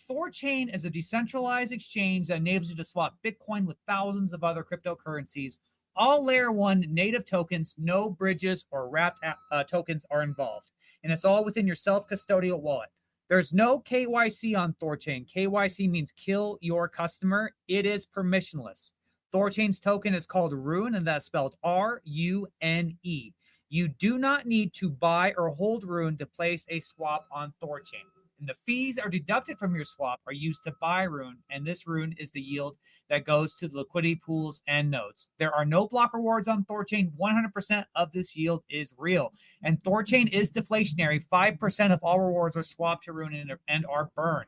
THORChain is a decentralized exchange that enables you to swap Bitcoin with thousands of other cryptocurrencies. All layer 1 native tokens, no bridges or wrapped tokens are involved. And it's all within your self-custodial wallet. There's no KYC on THORChain. KYC means kill your customer. It is permissionless. THORChain's token is called Rune, and that's spelled R-U-N-E. You do not need to buy or hold Rune to place a swap on THORChain. And the fees that are deducted from your swap are used to buy Rune, and this Rune is the yield that goes to the liquidity pools and nodes. There are no block rewards on THORChain. 100% of this yield is real. And THORChain is deflationary. 5% of all rewards are swapped to Rune and are burned.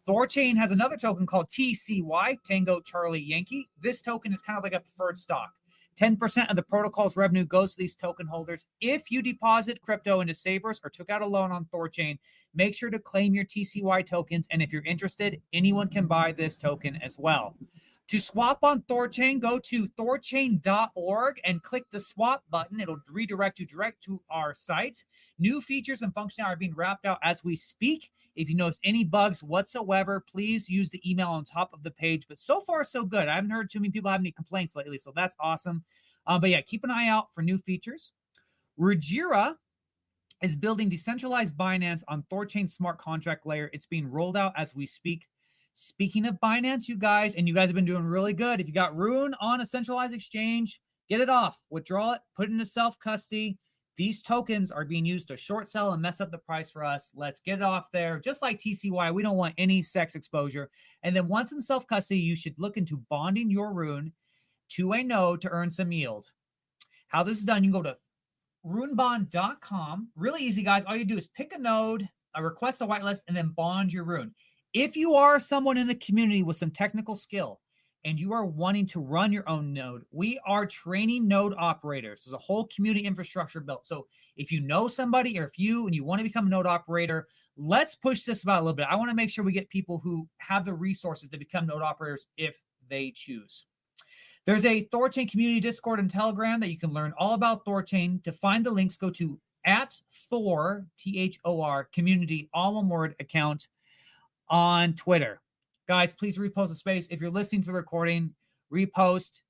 THORChain has another token called TCY, Tango Charlie Yankee. This token is kind of like a preferred stock. 10% of the protocol's revenue goes to these token holders. If you deposit crypto into savers or took out a loan on THORChain, make sure to claim your TCY tokens. And if you're interested, anyone can buy this token as well. To swap on THORChain, go to thorchain.org and click the swap button. It'll redirect you direct to our site. New features and functionality are being wrapped out as we speak. If you notice any bugs whatsoever, please use the email on top of the page. But so far, so good. I haven't heard too many people have any complaints lately, so that's awesome. But yeah, keep an eye out for new features. Rujira is building decentralized Binance on THORChain smart contract layer. It's being rolled out as we speak. Speaking of Binance, you guys have been doing really good. If you got Rune on a centralized exchange, get it off, withdraw it, put it into self-custody. These tokens are being used to short sell and mess up the price for us. Let's get it off there. Just like TCY, we don't want any sex exposure. And then once in self-custody, you should look into bonding your Rune to a node to earn some yield. How this is done, you can go to runebond.com. Really easy, guys. All you do is pick a node, request a whitelist, and then bond your Rune. If you are someone in the community with some technical skill and you are wanting to run your own node, we are training node operators. There's a whole community infrastructure built. So if you know somebody or if you want to become a node operator, let's push this about a little bit. I want to make sure we get people who have the resources to become node operators if they choose. There's a THORChain community Discord and Telegram that you can learn all about THORChain. To find the links, go to @Thor, Thor, community, all one word, account on Twitter. Guys, please repost the space. If you're listening to the recording, repost.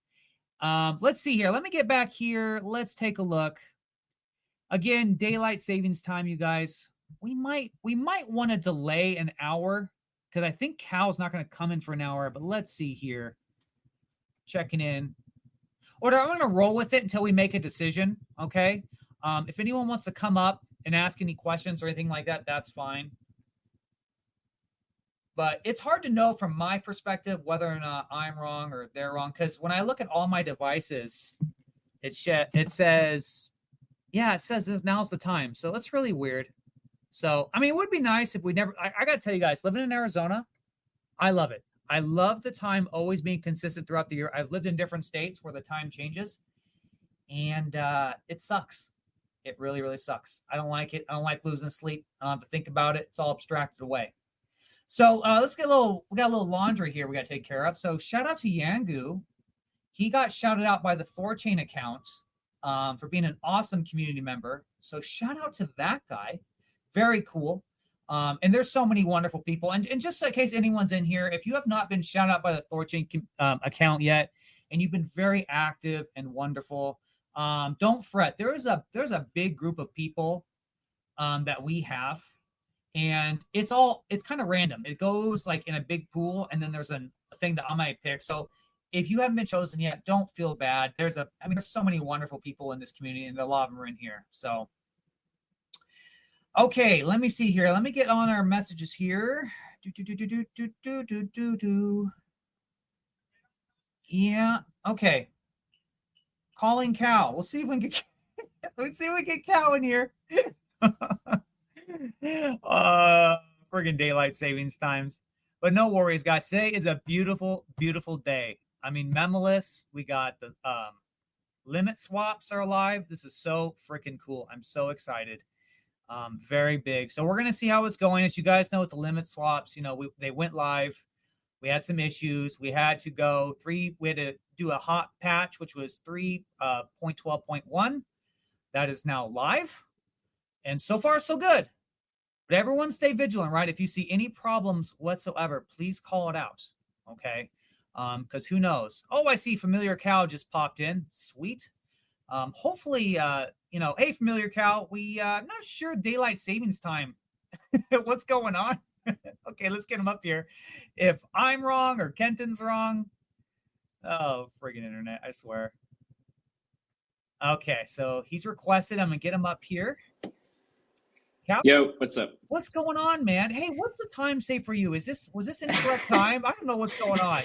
Let's see here. Let me get back here. Let's take a look. Again, daylight savings time, you guys. We might want to delay an hour because I think Cal's not going to come in for an hour, but let's see here. Checking in. Or I'm going to roll with it until we make a decision, okay? If anyone wants to come up and ask any questions or anything like that, that's fine. But it's hard to know from my perspective whether or not I'm wrong or they're wrong. Because when I look at all my devices, it says now's the time. So that's really weird. So, I mean, it would be nice if we never, I got to tell you guys, living in Arizona, I love it. I love the time always being consistent throughout the year. I've lived in different states where the time changes. And it sucks. It really, really sucks. I don't like it. I don't like losing sleep. I don't have to think about it. It's all abstracted away. So let's get we got a little laundry here we got to take care of. So shout out to Yangu. He got shouted out by the THORChain account for being an awesome community member. So shout out to that guy. Very cool. And there's so many wonderful people. And just in case anyone's in here, if you have not been shouted out by the THORChain account yet, and you've been very active and wonderful, don't fret. There's a big group of people that we have. And it's kind of random. It goes like in a big pool, and then there's a thing that I might pick. So if you haven't been chosen yet, don't feel bad. There's so many wonderful people in this community, and a lot of them are in here. So, okay, let me see here. Let me get on our messages here. Yeah, okay. Calling Cow. Let's see if we can get Cow in here. Friggin' daylight savings times. But no worries, guys. Today is a beautiful, beautiful day. I mean, memless. We got the limit swaps are alive. This is so freaking cool. I'm so excited. Very big. So we're gonna see how it's going. As you guys know, with the limit swaps, they went live. We had some issues. We had to do a hot patch, which was 3.12.1. That is now live. And so far, so good. But everyone stay vigilant, right? If you see any problems whatsoever, please call it out. Okay. Because who knows? Oh, I see FamiliarCow just popped in. Sweet. Hopefully, hey, FamiliarCow, I'm not sure daylight savings time. What's going on? Okay, let's get him up here. If I'm wrong or Kenton's wrong, oh, friggin' internet, I swear. Okay, so he's requested. I'm gonna get him up here. Cow? Yo, what's up? What's going on, man? Hey, what's the time say for you? Was this incorrect time? I don't know what's going on.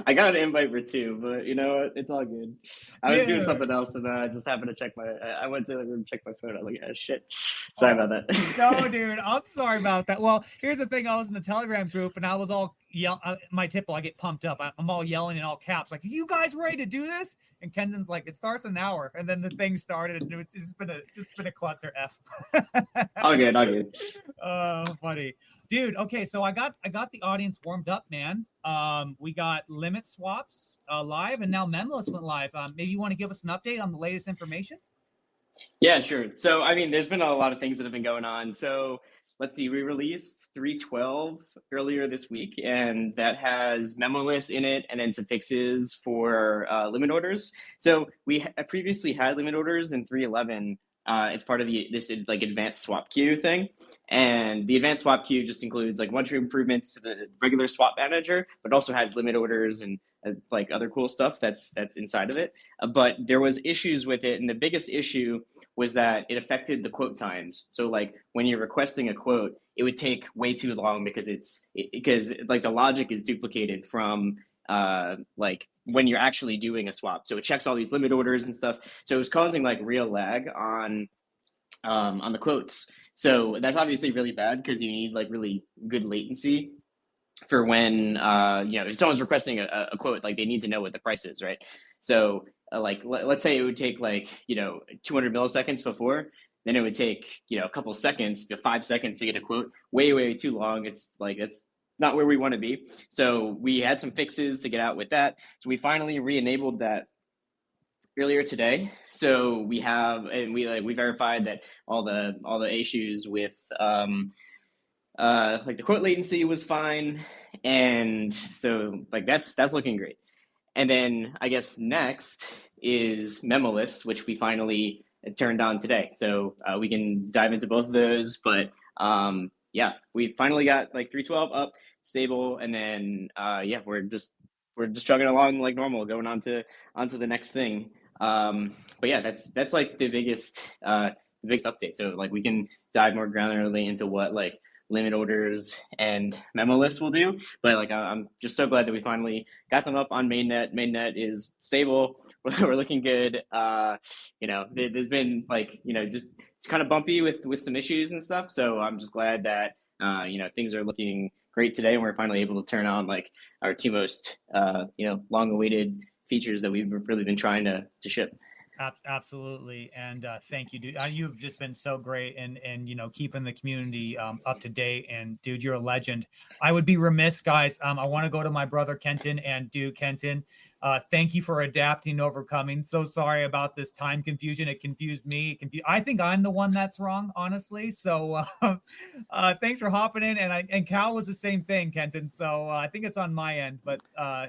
I got an invite for 2, but you know what? It's all good. I was doing something else, and I just happened to check I went to check my phone. I'm like, oh, shit. Sorry about that. No, dude, I'm sorry about that. Well, here's the thing. I was in the Telegram group, and I was all my tipple, I get pumped up. I'm all yelling in all caps, like, are you guys ready to do this? And Kendon's like, it starts in an hour. And then the thing started, and it's just been a cluster F. All good. Oh, funny. Dude, okay, so I got the audience warmed up, man. We got limit swaps live, and now Memless went live. Maybe you want to give us an update on the latest information? Yeah, sure. So, I mean, there's been a lot of things that have been going on. So, let's see, we released 3.12 earlier this week, and that has memoless in it and then some fixes for limit orders. So we previously had limit orders in 3.11. It's part of this like advanced swap queue thing. And the advanced swap queue just includes like bunch of improvements to the regular swap manager, but also has limit orders and like other cool stuff that's inside of it. But there was issues with it. And the biggest issue was that it affected the quote times. So like when you're requesting a quote, it would take way too long because because like the logic is duplicated from like when you're actually doing a swap. So it checks all these limit orders and stuff. So it was causing like real lag on the quotes. So that's obviously really bad because you need like really good latency for when if someone's requesting a quote, like they need to know what the price is, right? So like let's say it would take like 200 milliseconds before, then it would take a couple seconds to 5 seconds to get a quote. Way too long. It's like it's not where we want to be. So we had some fixes to get out with that. So we finally re-enabled that earlier today. So we verified that all the issues with like the quote latency was fine, and so like that's looking great. And then I guess next is memoless, which we finally turned on today. So we can dive into both of those, but yeah, we finally got like 3.12 up, stable, and then we're just chugging along like normal, going on to the next thing. But yeah, that's like the biggest update. So like we can dive more granularly into what like limit orders and memoless will do. But like I'm just so glad that we finally got them up on mainnet. Mainnet is stable. We're looking good. There's been like just it's kind of bumpy with some issues and stuff. So I'm just glad that things are looking great today, and we're finally able to turn on like our 2 most long-awaited features that we've really been trying to ship. Absolutely. And thank you, dude. You've just been so great and keeping the community up to date. And dude, you're a legend. I would be remiss, guys. I want to go to my brother Kenton, and dude, Kenton, thank you for adapting and overcoming. So sorry about this time confusion. It confused me. I think I'm the one that's wrong, honestly. So thanks for hopping in. And Cal was the same thing, Kenton. So I think it's on my end. But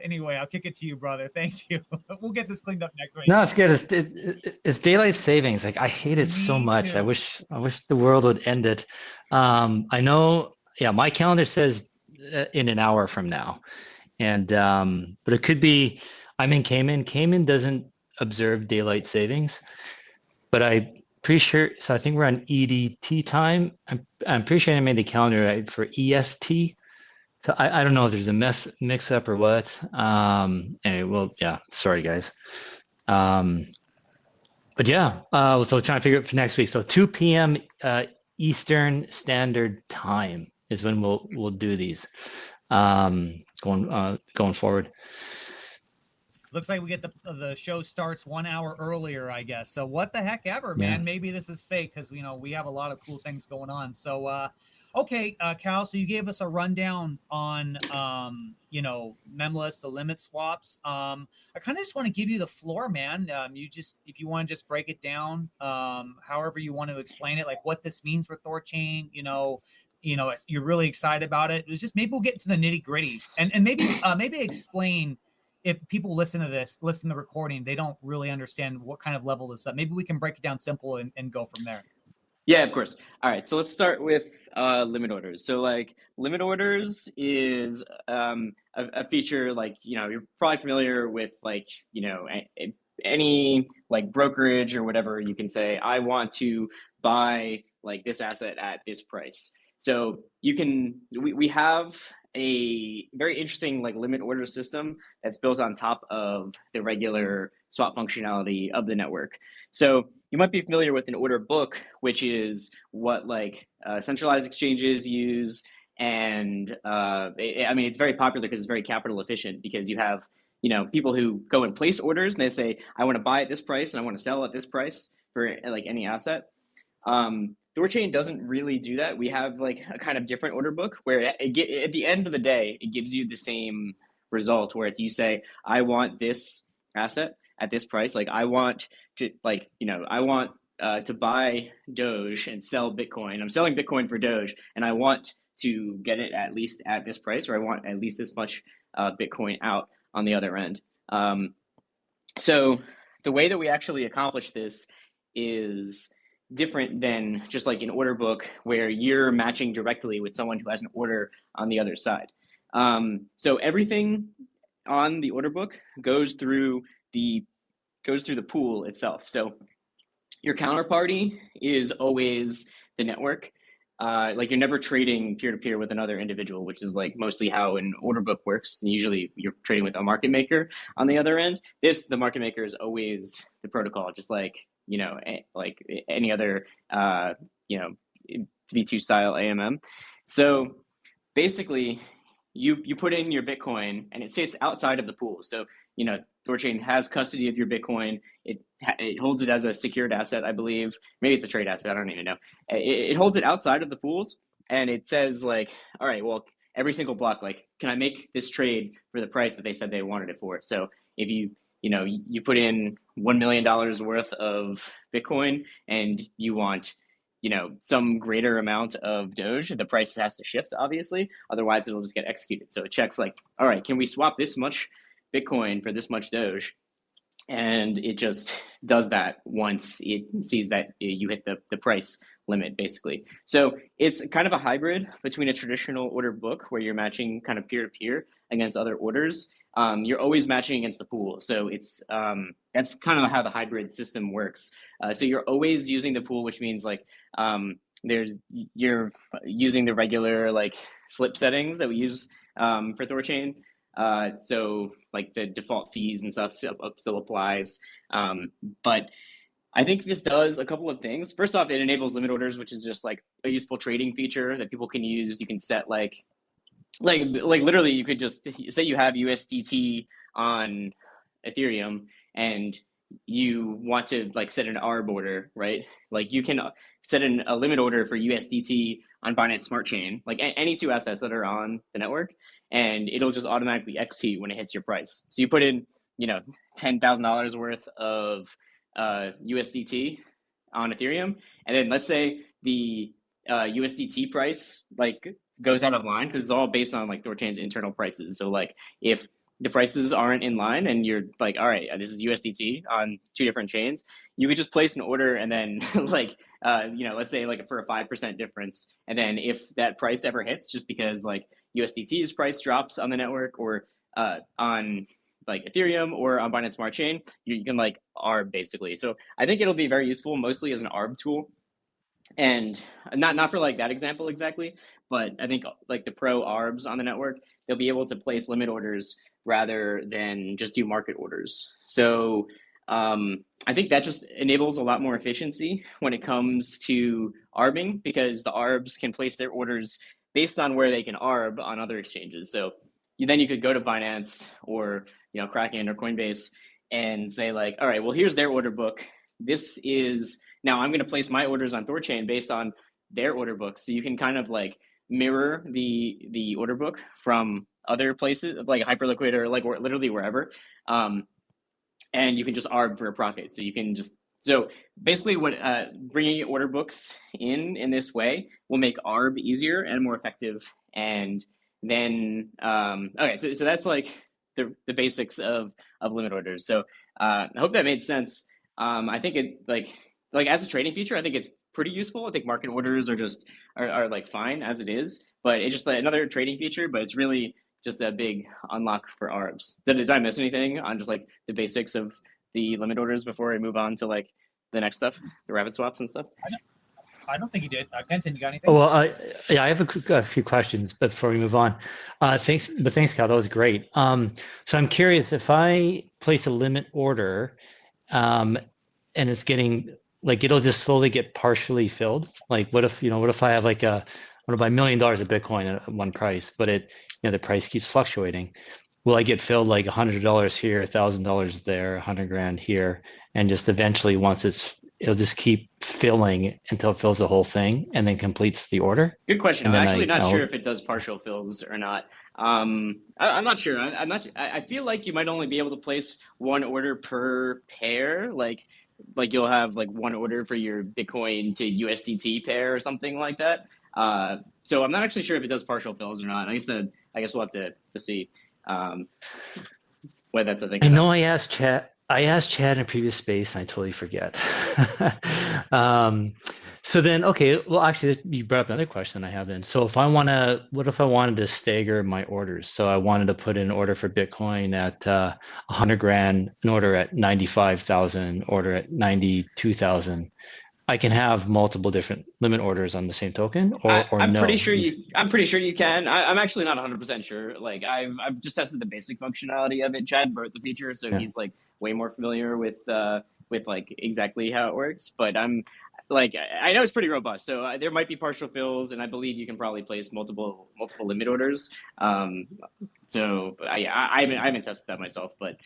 anyway, I'll kick it to you, brother. Thank you. We'll get this cleaned up next week. No, it's good. It's daylight savings. Like I hate it so much. Too. I wish the world would end it. I know. Yeah, my calendar says in an hour from now, and but it could be. I'm in Cayman. Cayman doesn't observe daylight savings, but I'm pretty sure. So I think we're on EDT time. I'm pretty sure I made the calendar right for EST. So I don't know if there's a mix up or what. Anyway, well, yeah. Sorry, guys. But yeah, so trying to figure it for next week. So 2 p.m. Eastern Standard Time is when we'll do these going forward. Looks like we get the show starts 1 hour earlier, I guess. So what the heck ever, man. Yeah. Maybe this is fake because we have a lot of cool things going on. So Okay, Cal. So you gave us a rundown on, Memless, the limit swaps. I kind of just want to give you the floor, man. If you want to just break it down, however you want to explain it, like what this means for THORChain. You're really excited about it. It was just maybe we'll get to the nitty gritty, and maybe explain. If people listen to the recording, they don't really understand what kind of level this up. Maybe we can break it down simple and go from there. Yeah, of course. All right, so let's start with limit orders. So like limit orders is a feature, like, you're probably familiar with, like, any like brokerage or whatever. You can say, I want to buy like this asset at this price. So we have a very interesting like limit order system that's built on top of the regular swap functionality of the network. So you might be familiar with an order book, which is what like centralized exchanges use. And it's very popular because it's very capital efficient, because you have, people who go and place orders and they say, I want to buy at this price and I want to sell at this price for like any asset. THORChain doesn't really do that. We have like a kind of different order book where at the end of the day, it gives you the same result, where it's, you say, I want this asset at this price. Like I want to to buy Doge and sell Bitcoin. I'm selling Bitcoin for Doge and I want to get it at least at this price, or I want at least this much Bitcoin out on the other end. So the way that we actually accomplish this is different than just like an order book where you're matching directly with someone who has an order on the other side. So everything on the order book goes through the pool itself. So your counterparty is always the network. Like you're never trading peer-to-peer with another individual, which is like mostly how an order book works. And usually you're trading with a market maker on the other end. The market maker is always the protocol, just like, like any other, V2 style AMM. So basically you put in your Bitcoin and it sits outside of the pool. So, THORChain has custody of your Bitcoin. It holds it as a secured asset, I believe. Maybe it's a trade asset. I don't even know. It holds it outside of the pools, and it says like, all right, well, every single block, like, can I make this trade for the price that they said they wanted it for? So if you put in $1 million worth of Bitcoin and you want, some greater amount of Doge, the price has to shift, obviously. Otherwise, it'll just get executed. So it checks like, all right, can we swap this much Bitcoin for this much Doge? And it just does that once it sees that you hit the price limit, basically. So it's kind of a hybrid between a traditional order book where you're matching kind of peer-to-peer against other orders. You're always matching against the pool. So it's that's kind of how the hybrid system works. So you're always using the pool, which means like you're using the regular like slip settings that we use for THORChain. So like the default fees and stuff still applies. But I think this does a couple of things. First off, it enables limit orders, which is just like a useful trading feature that people can use. You can set like literally you could just say you have USDT on Ethereum and you want to like set an ARB order, right? Like you can set a limit order for USDT on Binance Smart Chain, like any two assets that are on the network, and it'll just automatically XT when it hits your price. So you put in, $10,000 worth of USDT on Ethereum, and then let's say the USDT price like goes out of line, because it's all based on like THORChain's internal prices. So like if the prices aren't in line and you're like, all right, this is USDT on two different chains, you could just place an order and then like, let's say like for a 5% difference. And then if that price ever hits, just because like USDT's price drops on the network or on like Ethereum or on Binance Smart Chain, you can like ARB basically. So I think it'll be very useful mostly as an ARB tool. And not for like that example exactly, but I think like the pro ARBs on the network, they'll be able to place limit orders rather than just do market orders. So I think that just enables a lot more efficiency when it comes to ARBing, because the ARBs can place their orders based on where they can ARB on other exchanges. So then you could go to Binance or Kraken or Coinbase and say like, all right, well, here's their order book. This is now I'm going to place my orders on THORChain based on their order book, so you can kind of like mirror the order book from other places like Hyperliquid or like literally wherever, and you can just arb for a profit. So you can just so basically what bringing order books in this way will make arb easier and more effective. And then okay, so that's like the basics of limit orders. So I hope that made sense. I think it like as a trading feature, I think it's pretty useful. I think market orders are like fine as it is, but it's just like another trading feature. But it's really just a big unlock for arbs. Did I miss anything on just like the basics of the limit orders before I move on to like the next stuff, the rapid swaps and stuff? I don't think you did. Kenton, you got anything? Well, yeah, I have a few questions before we move on. Thanks, Cal. That was great. So I'm curious, if I place a limit order, and it's getting like it'll just slowly get partially filled. Like, what if I have like I want to buy $1 million of Bitcoin at one price, but the price keeps fluctuating. Will I get filled like $100 here, $1,000 there, 100 grand here, and just eventually once it'll just keep filling until it fills the whole thing and then completes the order? Good question. I'm actually not sure if it does partial fills or not. I'm not sure. I feel like you might only be able to place one order per pair. Like you'll have like one order for your Bitcoin to USDT pair or something like that. So I'm not actually sure if it does partial fills or not. I guess we'll have to see whether that's a thing. I know I asked Chad in a previous space and I totally forget. So then, okay, well, actually, you brought up another question I have then. So what if I wanted to stagger my orders? So I wanted to put in an order for Bitcoin at 100 grand, an order at 95,000, order at 92,000. I can have multiple different limit orders on the same token, or I'm no? pretty sure you can. I'm actually not 100% sure. Like I've just tested the basic functionality of it. Chad wrote the feature, so he's like way more familiar with like exactly how it works. But I know it's pretty robust. So there might be partial fills, and I believe you can probably place multiple limit orders. So I haven't tested that myself, but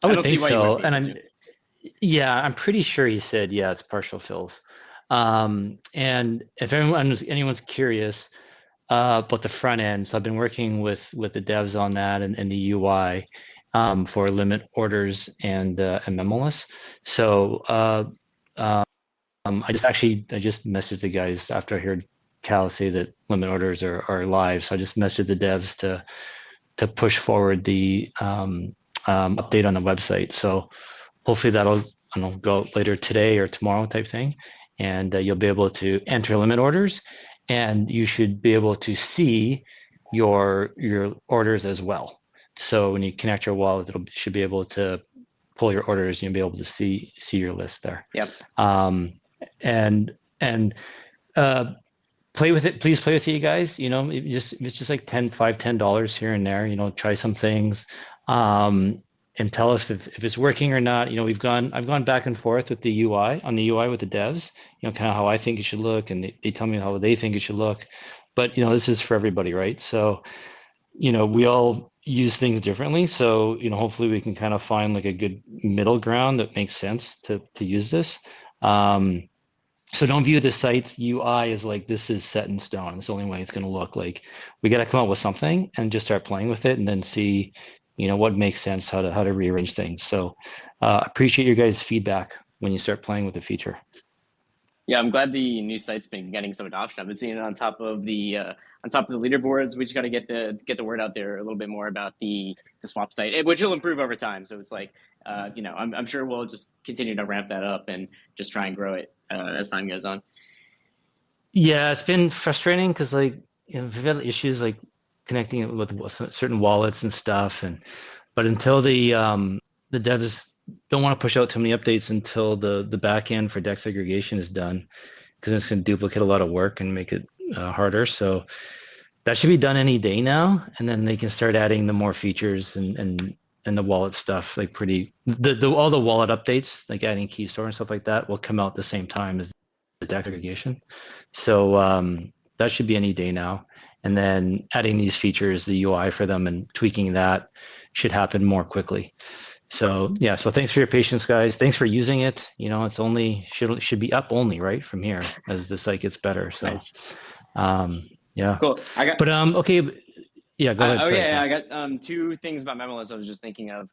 I would think so. And I'm pretty sure he said, yeah, it's partial fills. And if anyone's curious about the front end, so I've been working with the devs on that and the UI for limit orders and memoless. So I just messaged the guys after I heard Cal say that limit orders are live. So I just messaged the devs to push forward the update on the website. So hopefully that'll go out later today or tomorrow type thing. And you'll be able to enter limit orders, and you should be able to see your orders as well. So when you connect your wallet, should be able to pull your orders, and you'll be able to see your list there. Yep. And play with it. Please play with it, you guys. It's just like $10 here and there. Try some things. And tell us if it's working or not. I've gone back and forth with the UI with the devs, kind of how I think it should look, and they tell me how they think it should look. But this is for everybody, right? So, we all use things differently. So, hopefully we can kind of find like a good middle ground that makes sense to use this. So don't view the site's UI as like this is set in stone. It's the only way it's going to look. Like, we got to come up with something and just start playing with it, and then see what makes sense, how to rearrange things. So appreciate your guys' feedback when you start playing with the feature. Yeah, I'm glad the new site's been getting some adoption. I've been seeing it on top of the leaderboards. We just got to get the word out there a little bit more about the swap site, which will improve over time. So it's like, I'm sure we'll just continue to ramp that up and just try and grow it as time goes on. Yeah, it's been frustrating because we've had issues like connecting it with certain wallets and stuff, but until the devs don't want to push out too many updates until the back end for DEX aggregation is done, because it's going to duplicate a lot of work and make it harder. So that should be done any day now, and then they can start adding the more features and the wallet stuff, like all the wallet updates, like adding key store and stuff like that, will come out the same time as the DEX aggregation. So that should be any day now. And then adding these features, the UI for them, and tweaking that should happen more quickly. So yeah, so thanks for your patience, guys. Thanks for using it. It's only should be up only right from here as the site gets better. So Nice. yeah. Cool. But okay, yeah, go ahead. Oh Sorry, yeah, Cal. I got two things about Memolist I was just thinking of,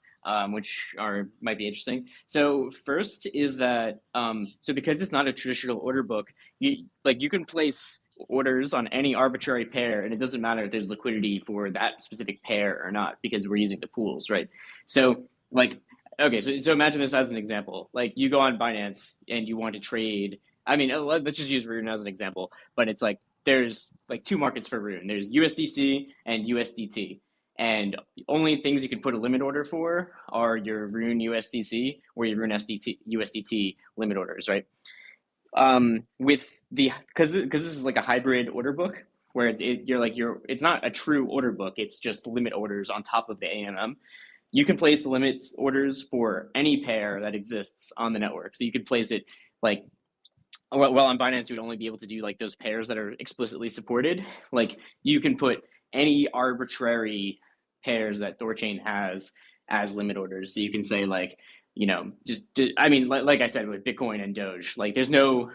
which might be interesting. So first is that so because it's not a traditional order book, you can place orders on any arbitrary pair, and it doesn't matter if there's liquidity for that specific pair or not because we're using the pools, right? So like okay, so imagine this as an example. Like you go on Binance and you want to trade. I mean, let's just use Rune as an example, but it's like there's like two markets for Rune. There's USDC and USDT. And only things you can put a limit order for are your Rune USDC or your Rune USDT limit orders, right? With the because this is like a hybrid order book where it's not a true order book. It's just limit orders on top of the AMM. You can place limits orders for any pair that exists on the network. So you could place it like well, on Binance, you would only be able to do like those pairs that are explicitly supported. Like you can put any arbitrary pairs that THORChain has as limit orders. So you can say like, I mean, like I said with Bitcoin and Doge, like there's no,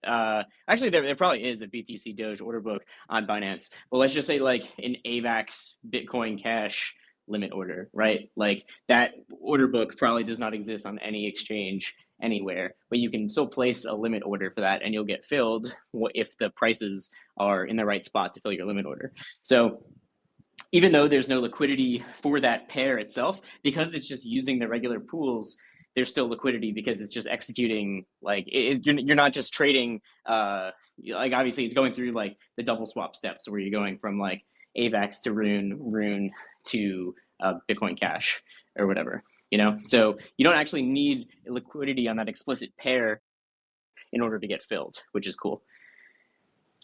actually there probably is a BTC Doge order book on Binance, but let's just say like an AVAX Bitcoin Cash limit order, right? Like that order book probably does not exist on any exchange anywhere, but you can still place a limit order for that and you'll get filled if the prices are in the right spot to fill your limit order. So even though there's no liquidity for that pair itself, because it's just using the regular pools, there's still liquidity because it's just executing you're not just trading like obviously it's going through like the double swap steps where you're going from like AVAX to Rune to Bitcoin Cash or whatever. So you don't actually need liquidity on that explicit pair in order to get filled, which is cool.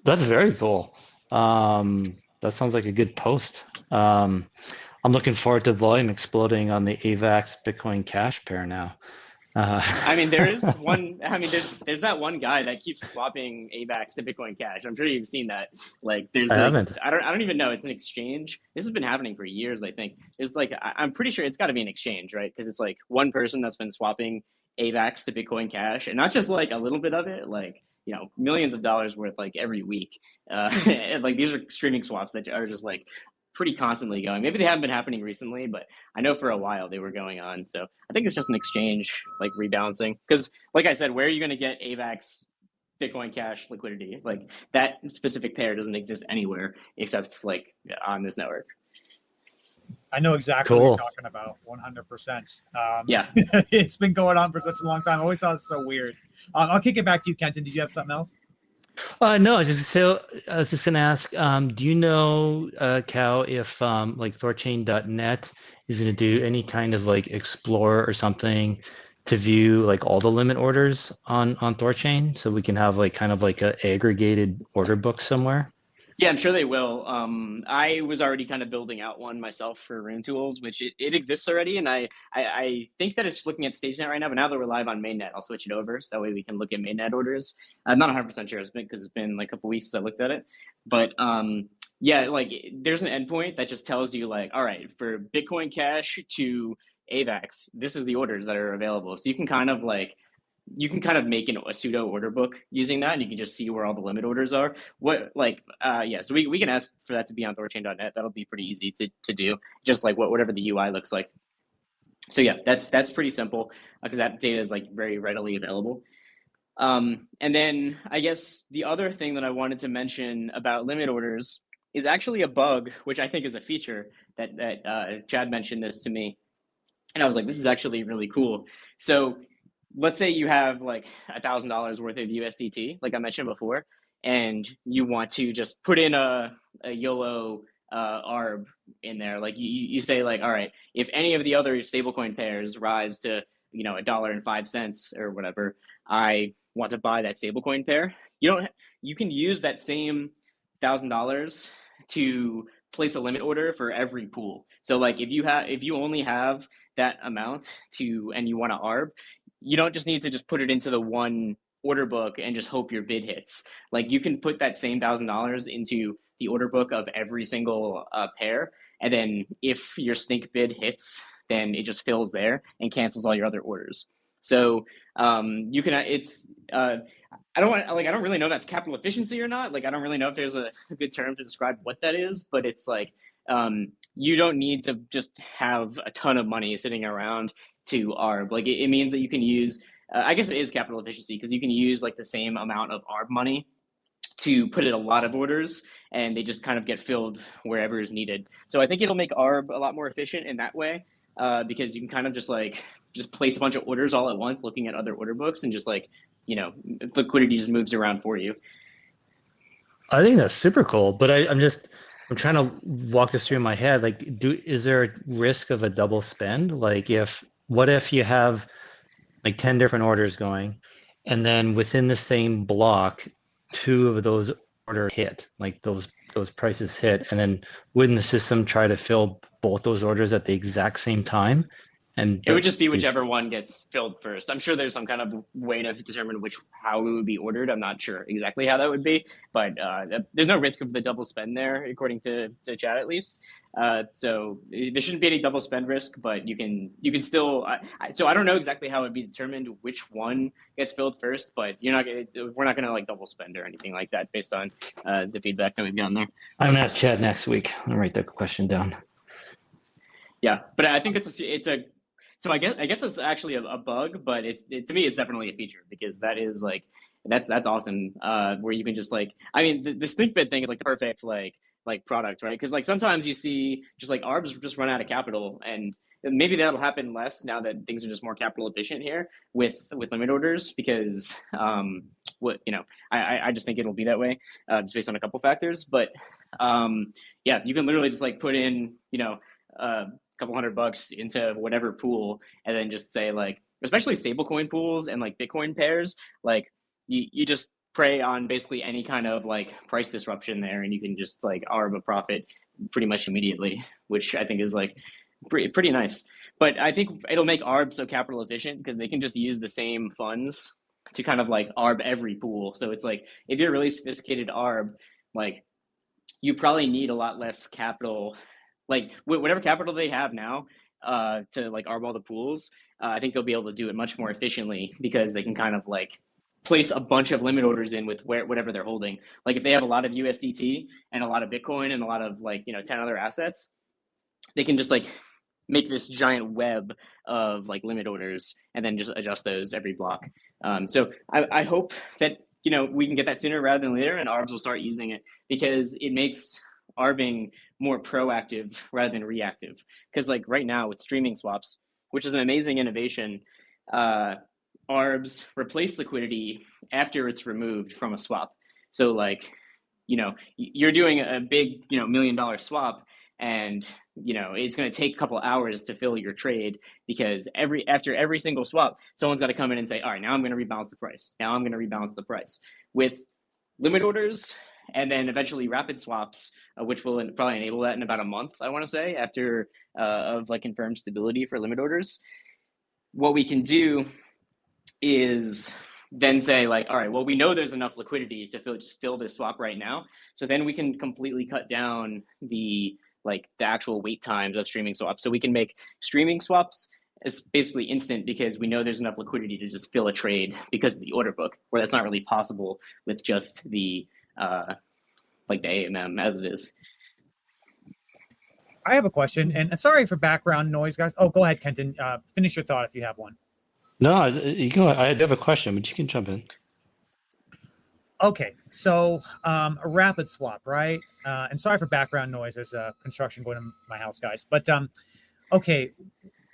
That's very cool. That sounds like a good post. I'm looking forward to volume exploding on the AVAX Bitcoin Cash pair now. I mean, there is one. I mean, there's that one guy that keeps swapping AVAX to Bitcoin Cash. I'm sure you've seen that. Like, there's I like haven't. I don't even know. It's an exchange. This has been happening for years. I think it's like I'm pretty sure it's got to be an exchange, right? Because it's like one person that's been swapping AVAX to Bitcoin Cash, and not just like a little bit of it, like millions of dollars worth like every week. And like these are streaming swaps that are just like pretty constantly going. Maybe they haven't been happening recently, but I know for a while they were going on. So I think it's just an exchange, like rebalancing. Because, like I said, where are you going to get AVAX Bitcoin Cash liquidity? Like that specific pair doesn't exist anywhere except like on this network. I know exactly what you're talking about, 100%. Yeah. It's been going on for such a long time. I always thought it was so weird. I'll kick it back to you, Kenton. Did you have something else? No, I was just going to ask, do you know, Cal, if like THORChain.net is going to do any kind of like Explorer or something to view like all the limit orders on THORChain, so we can have like kind of like a aggregated order book somewhere? Yeah, I'm sure they will. I was already kind of building out one myself for Rune Tools, which it exists already, and I think that it's looking at StageNet right now. But now that we're live on mainnet, I'll switch it over so that way we can look at mainnet orders. I'm not 100% sure because it's been like a couple weeks since I looked at it, but yeah, like there's an endpoint that just tells you like, all right, for Bitcoin Cash to AVAX, this is the orders that are available. So you can kind of make a pseudo order book using that, and you can just see where all the limit orders are. So we can ask for that to be on THORChain.net. That'll be pretty easy to do, just like whatever the UI looks like. So yeah, that's pretty simple because that data is like very readily available. And then I guess the other thing that I wanted to mention about limit orders is actually a bug, which I think is a feature that Chad mentioned this to me, and I was like, this is actually really cool. So let's say you have like $1,000 worth of USDT, like I mentioned before, and you want to just put in a YOLO ARB in there. Like you say like, all right, if any of the other stablecoin pairs rise to $1.05 or whatever, I want to buy that stablecoin pair. You can use that same $1,000 to place a limit order for every pool. So like if you only have that amount and you want to ARB, you don't just need to just put it into the one order book and just hope your bid hits. Like you can put that same $1,000 into the order book of every single pair. And then if your stink bid hits, then it just fills there and cancels all your other orders. So you can, I don't really know if that's capital efficiency or not. Like, I don't really know if there's a good term to describe what that is, but it's like, you don't need to just have a ton of money sitting around to ARB. Like, it means that you can use, I guess it is capital efficiency, because you can use like the same amount of ARB money to put in a lot of orders, and they just kind of get filled wherever is needed. So I think it'll make ARB a lot more efficient in that way, because you can kind of just place a bunch of orders all at once, looking at other order books, and just like, liquidity just moves around for you. I think that's super cool, but I'm trying to walk this through in my head. Like, is there a risk of a double spend? Like, what if you have like 10 different orders going, and then within the same block, 2 of those orders hit, like those prices hit, and then wouldn't the system try to fill both those orders at the exact same time? And it would just be whichever one gets filled first. I'm sure there's some kind of way to determine how it would be ordered. I'm not sure exactly how that would be, but there's no risk of the double spend there, according to chat at least. So there shouldn't be any double spend risk, but you can still. So I don't know exactly how it would be determined which one gets filled first, but we're not gonna like double spend or anything like that based on the feedback that we've gotten there. I'm gonna ask chat next week. I'll write that question down. Yeah, but I think it's a. So I guess it's actually a bug, but to me it's definitely a feature, because that is like that's awesome. Where you can just the stink bid thing is like the perfect like product, right? Because like sometimes you see just like ARBs just run out of capital, and maybe that'll happen less now that things are just more capital efficient here with limit orders, because I just think it'll be that way just based on a couple factors. But yeah, you can literally just like put in couple $100 into whatever pool, and then just say like, especially stablecoin pools and like Bitcoin pairs, like you just prey on basically any kind of like price disruption there, and you can just like ARB a profit pretty much immediately, which I think is like pretty nice. But I think it'll make ARB so capital efficient because they can just use the same funds to kind of like ARB every pool. So it's like, if you're really sophisticated ARB, like you probably need a lot less capital, like whatever capital they have now to like ARB all the pools. I think they'll be able to do it much more efficiently, because they can kind of like place a bunch of limit orders in with whatever they're holding. Like if they have a lot of USDT and a lot of Bitcoin and a lot of 10 other assets, they can just like make this giant web of like limit orders and then just adjust those every block. So I hope that we can get that sooner rather than later, and ARBs will start using it, because it makes ARBing more proactive rather than reactive. Because like right now with streaming swaps, which is an amazing innovation, ARBs replace liquidity after it's removed from a swap. So like, you're doing a big, $1 million swap, and it's going to take a couple hours to fill your trade, because after every single swap, someone's got to come in and say, all right, now I'm going to rebalance the price. Now I'm going to rebalance the price. With limit orders, and then eventually rapid swaps, which will probably enable that in about a month, I want to say, after of like confirmed stability for limit orders. What we can do is then say like, all right, well, we know there's enough liquidity to just fill this swap right now. So then we can completely cut down the actual wait times of streaming swaps. So we can make streaming swaps is basically instant, because we know there's enough liquidity to just fill a trade because of the order book, where that's not really possible with just the the AMM as it is. I have a question, and sorry for background noise, guys. Oh, go ahead, Kenton. Finish your thought if you have one. No, you go. I have a question, but you can jump in. Okay, so a rapid swap, right? And sorry for background noise. There's construction going in my house, guys. But okay,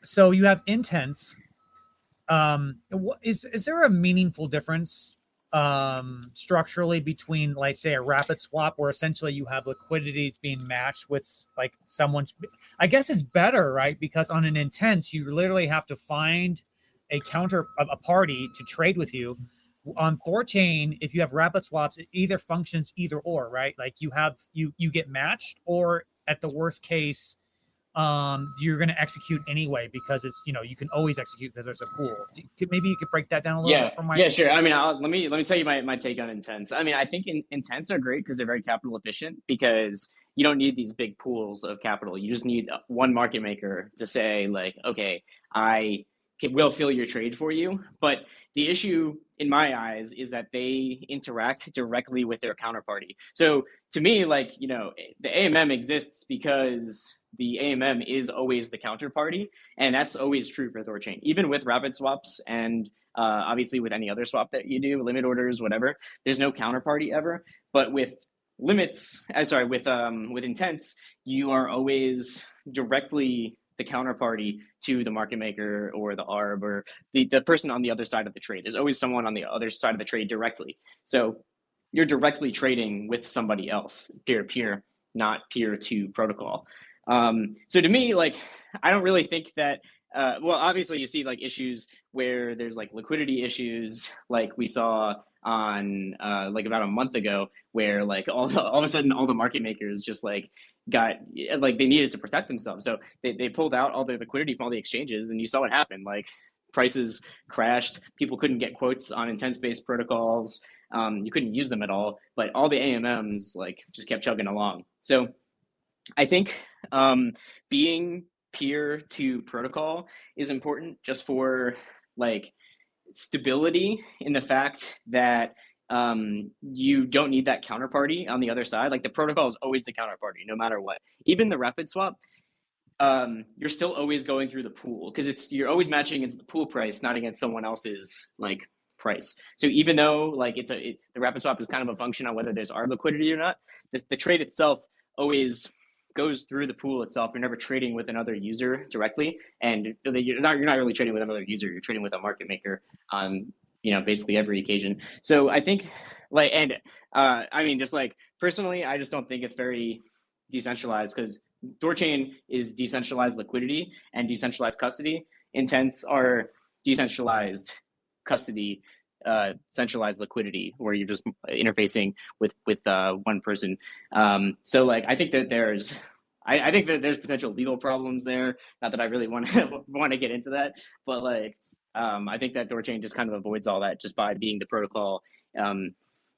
so you have intents. Is there a meaningful difference structurally between, like, say, a rapid swap, where essentially you have liquidity that's being matched with like someone? I guess it's better, right? Because on an intent, you literally have to find a party to trade with you. On THORChain, if you have rapid swaps, it either functions either or, right? Like you get matched, or at the worst case, you're going to execute anyway because it's, you can always execute because there's a pool. Maybe you could break that down a little bit for Michael. Yeah, sure. I mean, let me tell you my take on intents. I mean, I think intents are great because they're very capital efficient, because you don't need these big pools of capital. You just need one market maker to say like, okay, will fill your trade for you. But the issue in my eyes is that they interact directly with their counterparty. So to me, like, the AMM exists because the AMM is always the counterparty, and that's always true for THORChain, even with rapid swaps and obviously with any other swap that you do, limit orders, whatever. There's no counterparty ever. But with with intents, you are always directly the counterparty to the market maker or the ARB or the person on the other side of the trade. There's always someone on the other side of the trade directly. So you're directly trading with somebody else, peer-to-peer, not peer-to protocol. So to me, like, I don't really think that, well, obviously you see like issues where there's like liquidity issues, like we saw on like about a month ago, where like all of a sudden all the market makers just like got like they needed to protect themselves, so they pulled out all the liquidity from all the exchanges, and you saw what happened. Like prices crashed, people couldn't get quotes on intense-based protocols, you couldn't use them at all, but all the AMMs like just kept chugging along. So I think being peer to protocol is important just for like stability, in the fact that you don't need that counterparty on the other side. Like the protocol is always the counterparty, no matter what. Even the rapid swap, you're still always going through the pool, because you're always matching against the pool price, not against someone else's like price. So even though like the rapid swap is kind of a function on whether there's ARB liquidity or not, the trade itself always goes through the pool itself. You're never trading with another user directly, and you're not really trading with another user. You're trading with a market maker on basically every occasion. So I think like, and I mean, just like personally, I just don't think it's very decentralized, because THORChain is decentralized liquidity and decentralized custody. Intents are decentralized custody, centralized liquidity, where you're just interfacing with one person. So like I think that there's potential legal problems there. Not that I really want to get into that, but like I think that THORChain just kind of avoids all that just by being the protocol,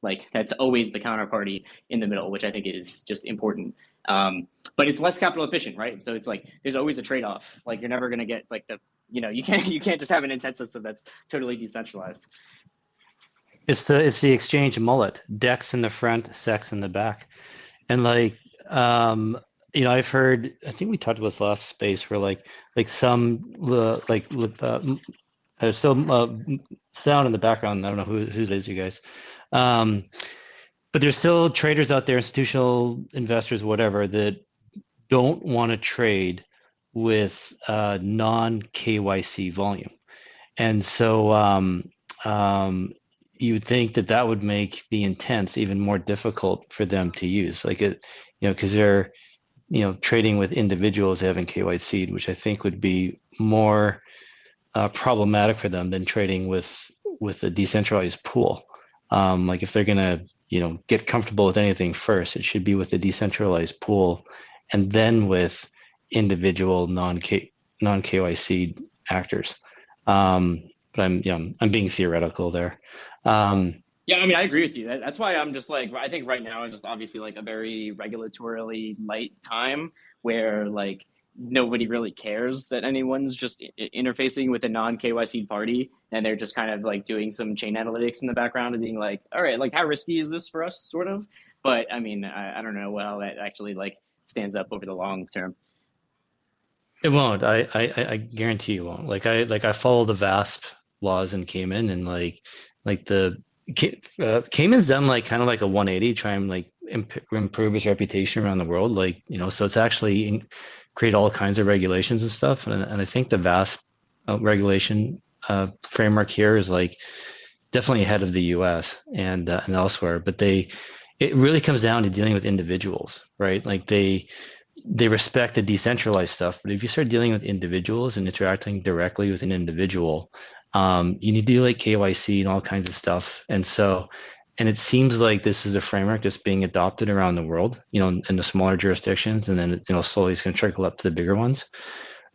like that's always the counterparty in the middle, which I think is just important. But it's less capital efficient, right? So it's like there's always a trade-off. Like you're never going to get like you can't just have an intent system that's totally decentralized. It's the exchange mullet, DEX in the front, SEX in the back. And like I've heard, I think we talked about this last space, where like some there's some sound in the background. I don't know who it is, you guys. But there's still traders out there, institutional investors, whatever, that don't want to trade with non-KYC volume. And so you would think that would make the intents even more difficult for them to use, like because they're trading with individuals having KYC'd, which I think would be more problematic for them than trading with a decentralized pool. Like if they're gonna get comfortable with anything first, it should be with a decentralized pool, and then with individual non-KYC actors. But I'm being theoretical there. Yeah, I mean, I agree with you. That's why I'm just like, I think right now is just obviously like a very regulatorily light time, where like nobody really cares that anyone's just interfacing with a non-KYC party, and they're just kind of like doing some chain analytics in the background and being like, all right, like how risky is this for us, sort of. But I mean, I don't know how that actually like stands up over the long term. It won't. I guarantee you won't. Like I follow the VASP laws in Cayman, and like the Cayman's done like kind of like a 180, try and like improve its reputation around the world. Like so it's actually create all kinds of regulations and stuff. And I think the VASP regulation framework here is like definitely ahead of the U.S. and elsewhere. But it really comes down to dealing with individuals, right? Like they respect the decentralized stuff, but if you start dealing with individuals and interacting directly with an individual, you need to do like KYC and all kinds of stuff. And so And it seems like this is a framework that's being adopted around the world, in the smaller jurisdictions, and then slowly it's going to trickle up to the bigger ones.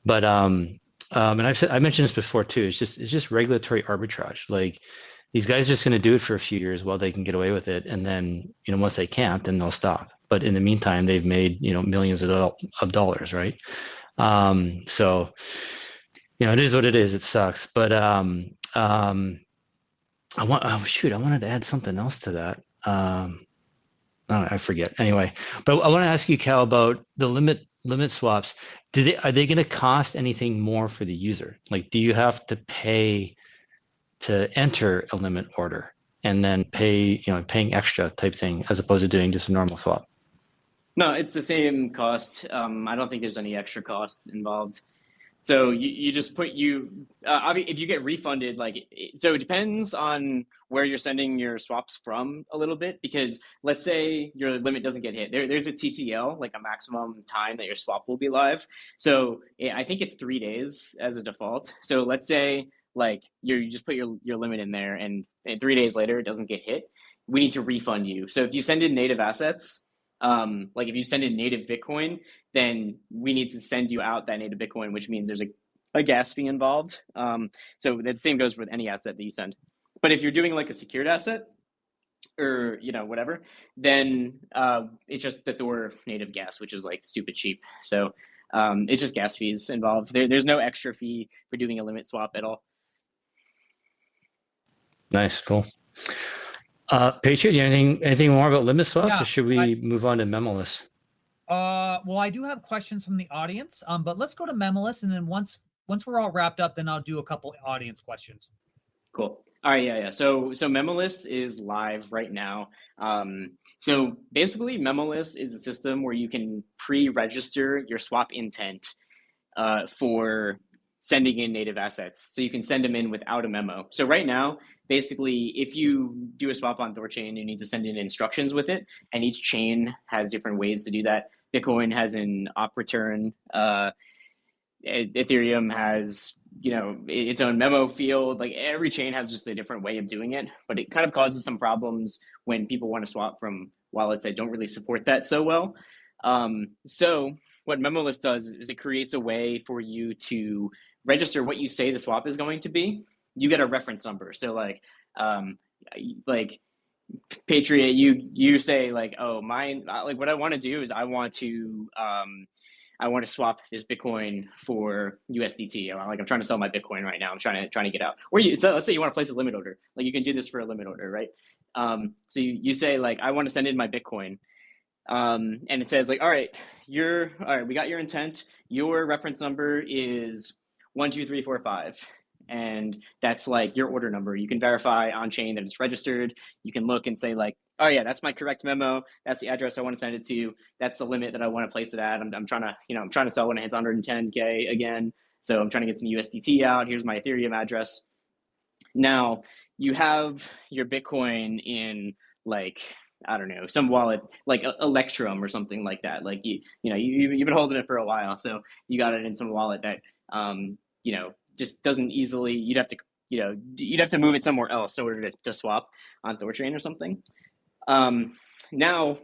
But and I mentioned this before too. It's just regulatory arbitrage. Like these guys are just going to do it for a few years while they can get away with it, and then once they can't, then they'll stop. But in the meantime, they've made millions of dollars, right? So it is what it is. It sucks, but I wanted to add something else to that. I forget. Anyway, but I want to ask you, Cal, about the limit swaps. Are they going to cost anything more for the user? Like, do you have to pay to enter a limit order and then paying extra type thing as opposed to doing just a normal swap? No, it's the same cost. I don't think there's any extra costs involved. So you just put if you get refunded, so it depends on where you're sending your swaps from a little bit, because let's say your limit doesn't get hit. There's a TTL, like a maximum time that your swap will be live. So I think it's 3 days as a default. So let's say you just put your limit in there, and 3 days later it doesn't get hit. We need to refund you. So if you send in native assets, if you send in native Bitcoin, then we need to send you out that native Bitcoin, which means there's a gas fee involved. So the same goes with any asset that you send. But if you're doing like a secured asset or whatever, then it's just the Thor native gas, which is like stupid cheap. So it's just gas fees involved. There's no extra fee for doing a limit swap at all. Nice, cool. Patriot, anything more about limit swaps, or should we move on to Memoless? Well, I do have questions from the audience, but let's go to Memoless, and then once we're all wrapped up, then I'll do a couple audience questions. Cool. All right, yeah. So Memoless is live right now. So basically, Memoless is a system where you can pre-register your swap intent for sending in native assets. So you can send them in without a memo. So right now, basically, if you do a swap on THORChain, you need to send in instructions with it, and each chain has different ways to do that. Bitcoin has an op return. Ethereum has its own memo field. Like every chain has just a different way of doing it, but it kind of causes some problems when people want to swap from wallets that don't really support that so well. So what Memoless does is it creates a way for you to register what you say the swap is going to be. You get a reference number. So like Patriot, you say oh, mine, what I want to do is I want to swap this Bitcoin for USDT. I'm trying to sell my Bitcoin right now. I'm trying to get out. Or let's say you want to place a limit order. You can do this for a limit order, right? So you say I want to send in my Bitcoin. And it says all right, we got your intent. Your reference number is 12345. And that's your order number. You can verify on chain that it's registered. You can look and say oh yeah, that's my correct memo. That's the address I want to send it to. That's the limit that I want to place it at. I'm trying to sell when it hits 110K again. So I'm trying to get some USDT out. Here's my Ethereum address. Now you have your Bitcoin in I don't know, some wallet like Electrum or something like that. You've been holding it for a while, so you got it in some wallet that just doesn't easily. You'd have to move it somewhere else in order to swap on THORChain or something. Now,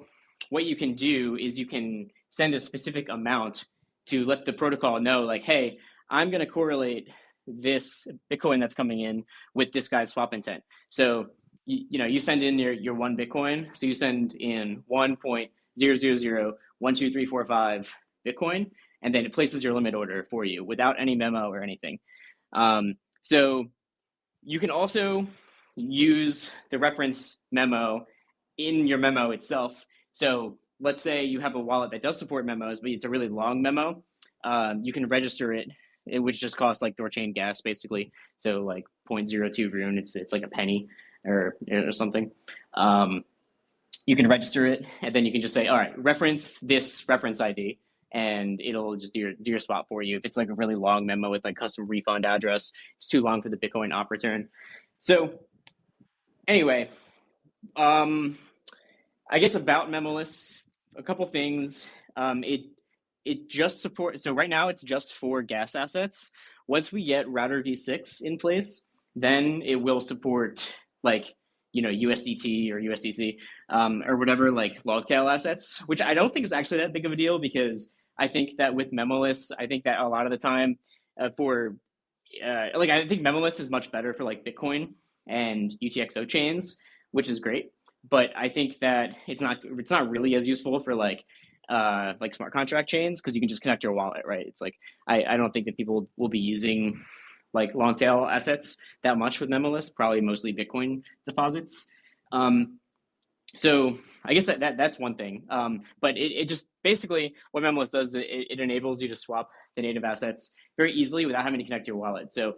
what you can do is you can send a specific amount to let the protocol know, hey, I'm going to correlate this Bitcoin that's coming in with this guy's swap intent. So you send in your one Bitcoin. So you send in 1.0001235 Bitcoin, and then it places your limit order for you without any memo or anything. So you can also use the reference memo in your memo itself. So let's say you have a wallet that does support memos, but it's a really long memo. You can register it, which just costs THORChain gas basically. So 0.02 rune, it's like a penny or something. You can register it, and then you can just say, all right, reference this reference ID, and it'll just do your swap for you. If it's a really long memo with custom refund address, it's too long for the Bitcoin op return. So anyway, I guess about Memoless, a couple things. It just supports, so right now it's just for gas assets. Once we get router v6 in place, then it will support USDT or USDC or whatever, like log tail assets, which I don't think is actually that big of a deal, because I think that with Memoless, I think that a lot of the time I think Memoless is much better for like Bitcoin and UTXO chains, which is great. But I think that it's not really as useful for like smart contract chains, because you can just connect your wallet, right? It's like I don't think that people will be using like long tail assets that much with Memoless, probably mostly Bitcoin deposits. So I guess that's one thing. But it just basically, what Memoless does is it enables you to swap the native assets very easily without having to connect your wallet. So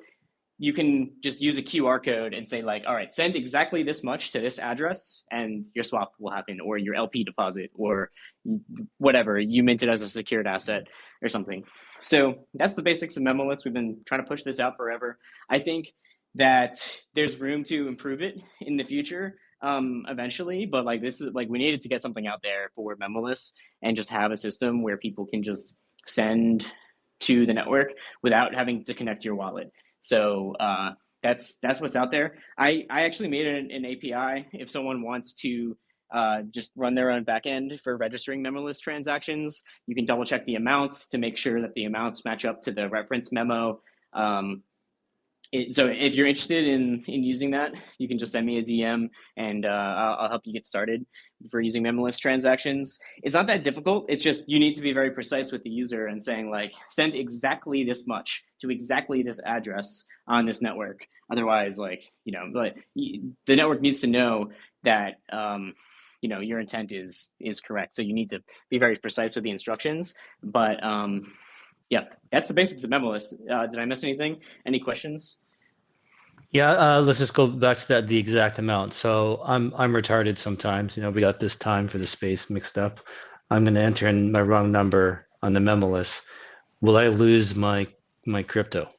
you can just use a QR code and say like, all right, send exactly this much to this address and your swap will happen, or your LP deposit, or whatever, you mint it as a secured asset or something. So that's the basics of Memoless. We've been trying to push this out forever. I think that there's room to improve it in the future eventually, but like this is like, we needed to get something out there for Memoless and just have a system where people can just send to the network without having to connect your wallet. So that's what's out there. I actually made an API if someone wants to just run their own backend for registering Memoless transactions. You can double check the amounts to make sure that the amounts match up to the reference memo. So if you're interested in using that, you can just send me a DM and I'll help you get started for using Memoless transactions. It's not that difficult. It's just you need to be very precise with the user and saying like, send exactly this much to exactly this address on this network. Otherwise, like, but the network needs to know that your intent is correct. So you need to be very precise with the instructions. But yeah, that's the basics of Memoless. Did I miss anything? Any questions? Yeah, let's just go back to the exact amount. So I'm retarded sometimes. We got this time for the space mixed up. I'm going to enter in my wrong number on the Memoless. Will I lose my crypto?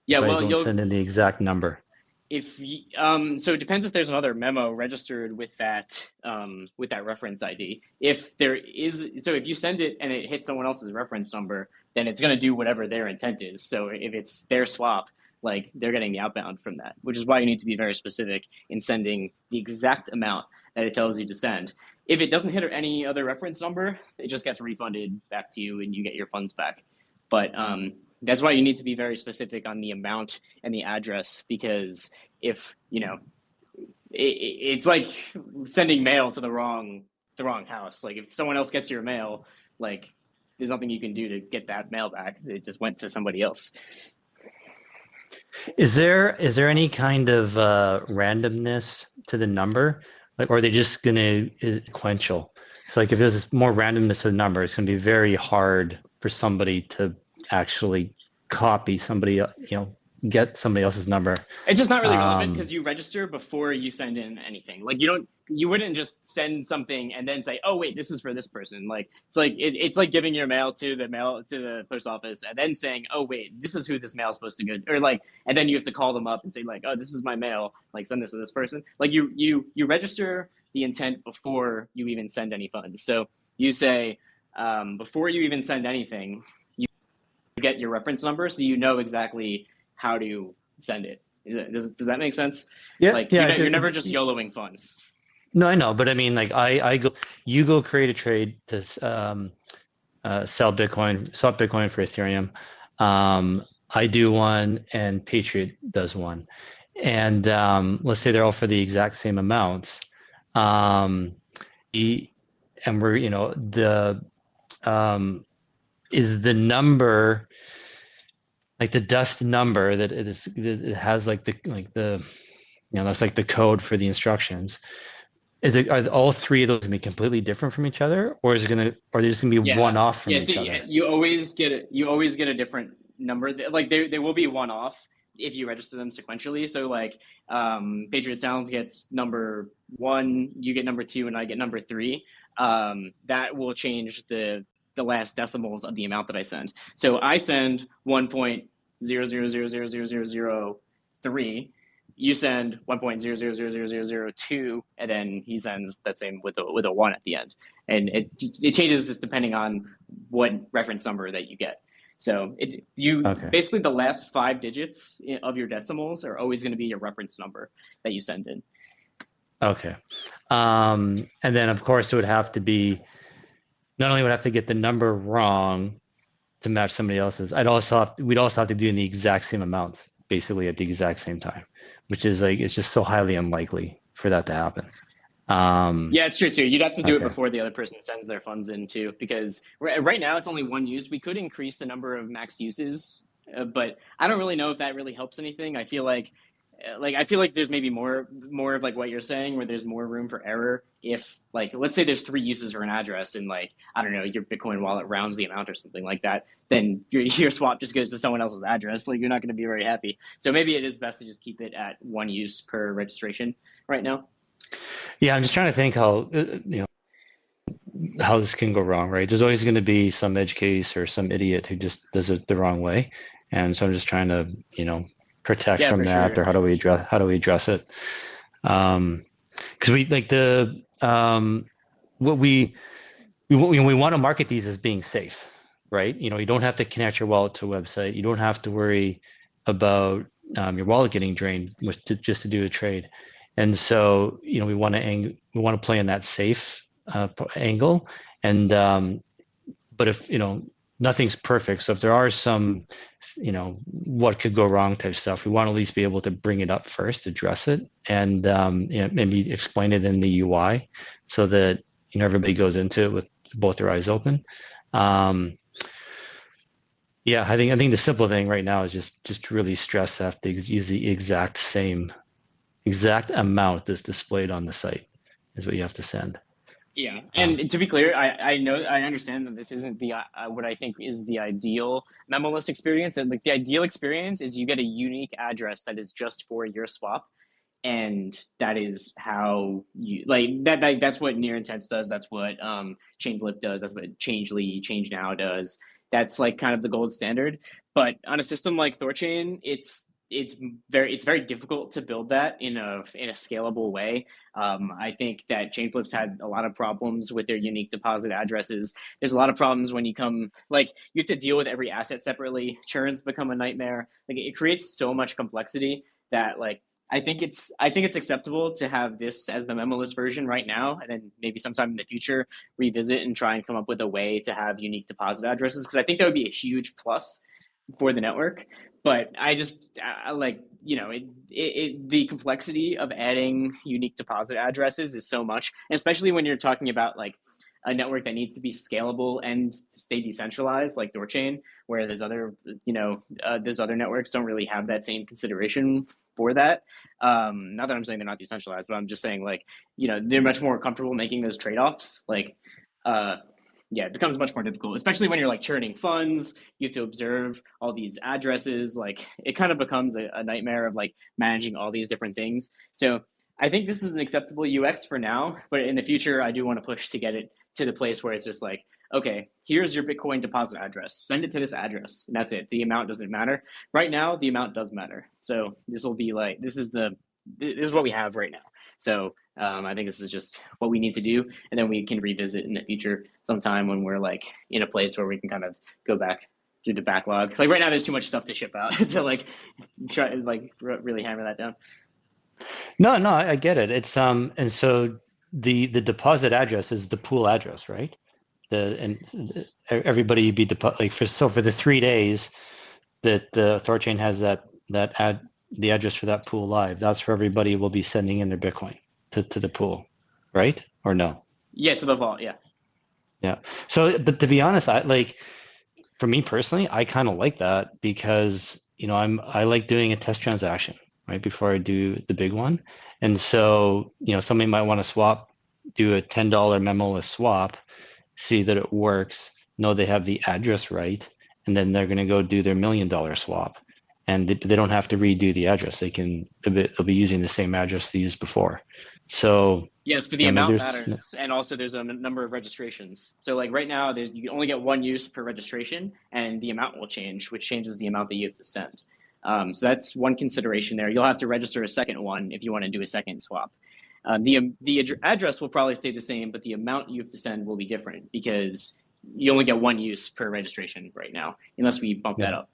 Yeah, if well, I don't send in the exact number. So it depends if there's another memo registered with that reference ID. If there is, so if you send it and it hits someone else's reference number, then it's going to do whatever their intent is. So if it's their swap, like they're getting the outbound from that, which is why you need to be very specific in sending the exact amount that it tells you to send. If it doesn't hit any other reference number, it just gets refunded back to you and you get your funds back. But that's why you need to be very specific on the amount and the address, because if it's like sending mail to the wrong house. Like if someone else gets your mail, like there's nothing you can do to get that mail back. It just went to somebody else. Is there any kind of randomness to the number, like, or are they just gonna sequential? So like if there's more randomness to the number, it's gonna be very hard for somebody to actually copy somebody, get somebody else's number. It's just not really relevant because you register before you send in anything. Like you wouldn't just send something and then say, oh wait, this is for this person. Like it's like giving your mail to the post office and then saying, oh wait, this is who this mail is supposed to go, or like, and then you have to call them up and say like, oh, this is my mail, like send this to this person. Like you register the intent before you even send any funds. So you say before you even send anything, you get your reference number so you know exactly how to send it. Does that make sense? Yeah. Like yeah, you're never just YOLOing funds. No, I know, but I mean, like you go create a trade to sell Bitcoin, swap Bitcoin for Ethereum. I do one, and Patriot does one, and let's say they're all for the exact same amounts. And we're, is the number, like the dust number that it has like the that's like the code for the instructions. Are all three of those gonna be completely different from each other, or are they just gonna be one off from each other? You always get a different number. Like they will be one off if you register them sequentially. So like Patriot Sounds gets number 1, you get number 2, and I get number 3. That will change the last decimals of the amount that I send. So I send 1.000000003. You send 1.0000002, and then he sends that same with a 1 at the end. And it changes just depending on what reference number that you get. So basically the last 5 digits of your decimals are always going to be your reference number that you send in. Okay. And then of course it would have to be, not only would I have to get the number wrong to match somebody else's, we'd also have to do in the exact same amounts, basically at the exact same time, which is like, it's just so highly unlikely for that to happen. Yeah, it's true too. You'd have to do it Okay. before the other person sends their funds in too, because right now it's only one use. We could increase the number of max uses, but I don't really know if that really helps anything. I feel like there's maybe more of like what you're saying, where there's more room for error. If like, let's say there's 3 uses for an address, and like, I don't know, your Bitcoin wallet rounds the amount or something like that, then your swap just goes to someone else's address. Like, you're not going to be very happy. So maybe it is best to just keep it at 1 use per registration right now. Yeah, I'm just trying to think how, how this can go wrong, right? There's always going to be some edge case or some idiot who just does it the wrong way. And so I'm just trying to, protect Yeah, from for that, sure. or how do we address it? Because we like what we want to market these as being safe, right? You don't have to connect your wallet to a website. You don't have to worry about your wallet getting drained just to do a trade. And so, we want to play in that safe angle. And but if nothing's perfect, so if there are some what could go wrong type stuff, we want to at least be able to bring it up first, address it, and maybe explain it in the UI so that everybody goes into it with both their eyes open. Yeah, I think the simple thing right now is just really stress have to use the exact amount that's displayed on the site is what you have to send. Yeah, and to be clear, I understand that this isn't the what I think is the ideal memoless experience. And like, the ideal experience is you get a unique address that is just for your swap, and that is how you like that. That's what Near Intents does. That's what Chainflip does. That's what Change Now does. That's like kind of the gold standard. But on a system like THORChain, it's very difficult to build that in a scalable way. I think that Chainflip's had a lot of problems with their unique deposit addresses. There's a lot of problems when you have to deal with every asset separately. Churns become a nightmare. Like, it creates so much complexity that, like, I think it's acceptable to have this as the memoless version right now, and then maybe sometime in the future revisit and try and come up with a way to have unique deposit addresses, because I think that would be a huge plus for the network. But the complexity of adding unique deposit addresses is so much, and especially when you're talking about like a network that needs to be scalable and stay decentralized, like THORChain, where those other networks don't really have that same consideration for that. Not that I'm saying they're not decentralized, but I'm just saying, like, they're much more comfortable making those trade-offs. Like, yeah, it becomes much more difficult, especially when you're like churning funds. You have to observe all these addresses. Like, it kind of becomes a nightmare of like managing all these different things. So I think this is an acceptable UX for now, but in the future, I do want to push to get it to the place where it's just like, okay, here's your Bitcoin deposit address. Send it to this address, and that's it. The amount doesn't matter. Right now, the amount does matter. So this will be like, this is what we have right now. So I think this is just what we need to do, and then we can revisit in the future sometime when we're like in a place where we can kind of go back through the backlog. Like, right now, there's too much stuff to ship out to like try like really hammer that down. No, I get it. It's and so the deposit address is the pool address, right? Everybody be for the 3 days that the THORChain has the address for that pool live. That's for everybody will be sending in their Bitcoin to the pool, right? Or no? Yeah, to the vault. Yeah. Yeah. So, but to be honest, for me personally, I kind of like that because I like doing a test transaction right before I do the big one, and so somebody might want to do a $10 memoless swap, see that it works, know they have the address right, and then they're going to go do their $1 million swap, and they don't have to redo the address. They'll be using the same address they used before. So yes, but the amount matters, and also there's a number of registrations. So like right now, you can only get 1 use per registration, and the amount will change, which changes the amount that you have to send. So that's one consideration there. You'll have to register a second one if you want to do a second swap. The address will probably stay the same, but the amount you have to send will be different because you only get 1 use per registration right now, unless we bump that up.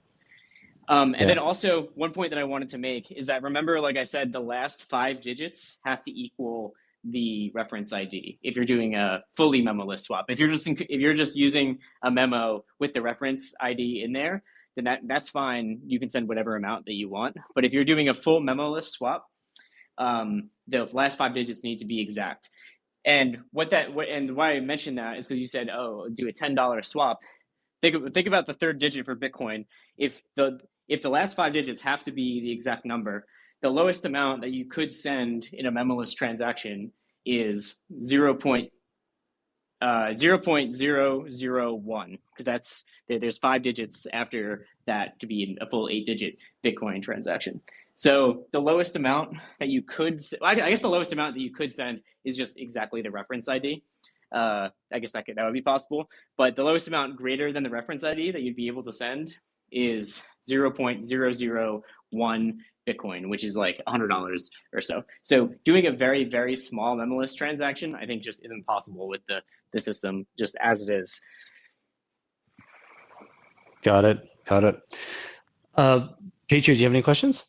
And then also one point that I wanted to make is that, remember, like I said, the last 5 digits have to equal the reference ID if you're doing a fully memoless swap. If you're just using a memo with the reference ID in there, then that's fine. You can send whatever amount that you want. But if you're doing a full memoless swap, the last 5 digits need to be exact. And why I mentioned that is because you said, oh, do a $10 swap. Think about the third digit for Bitcoin. If the last 5 digits have to be the exact number, the lowest amount that you could send in a memoless transaction is 0.001, because there's 5 digits after that to be a full 8-digit Bitcoin transaction. So the lowest amount that you could, I guess the lowest amount that you could send is just exactly the reference ID. I guess that would be possible, but the lowest amount greater than the reference ID that you'd be able to send is 0.001 Bitcoin, which is like $100 or so. So doing a very, very small memoless transaction, I think, just isn't possible with the system just as it is. Got it. Patriot, do you have any questions?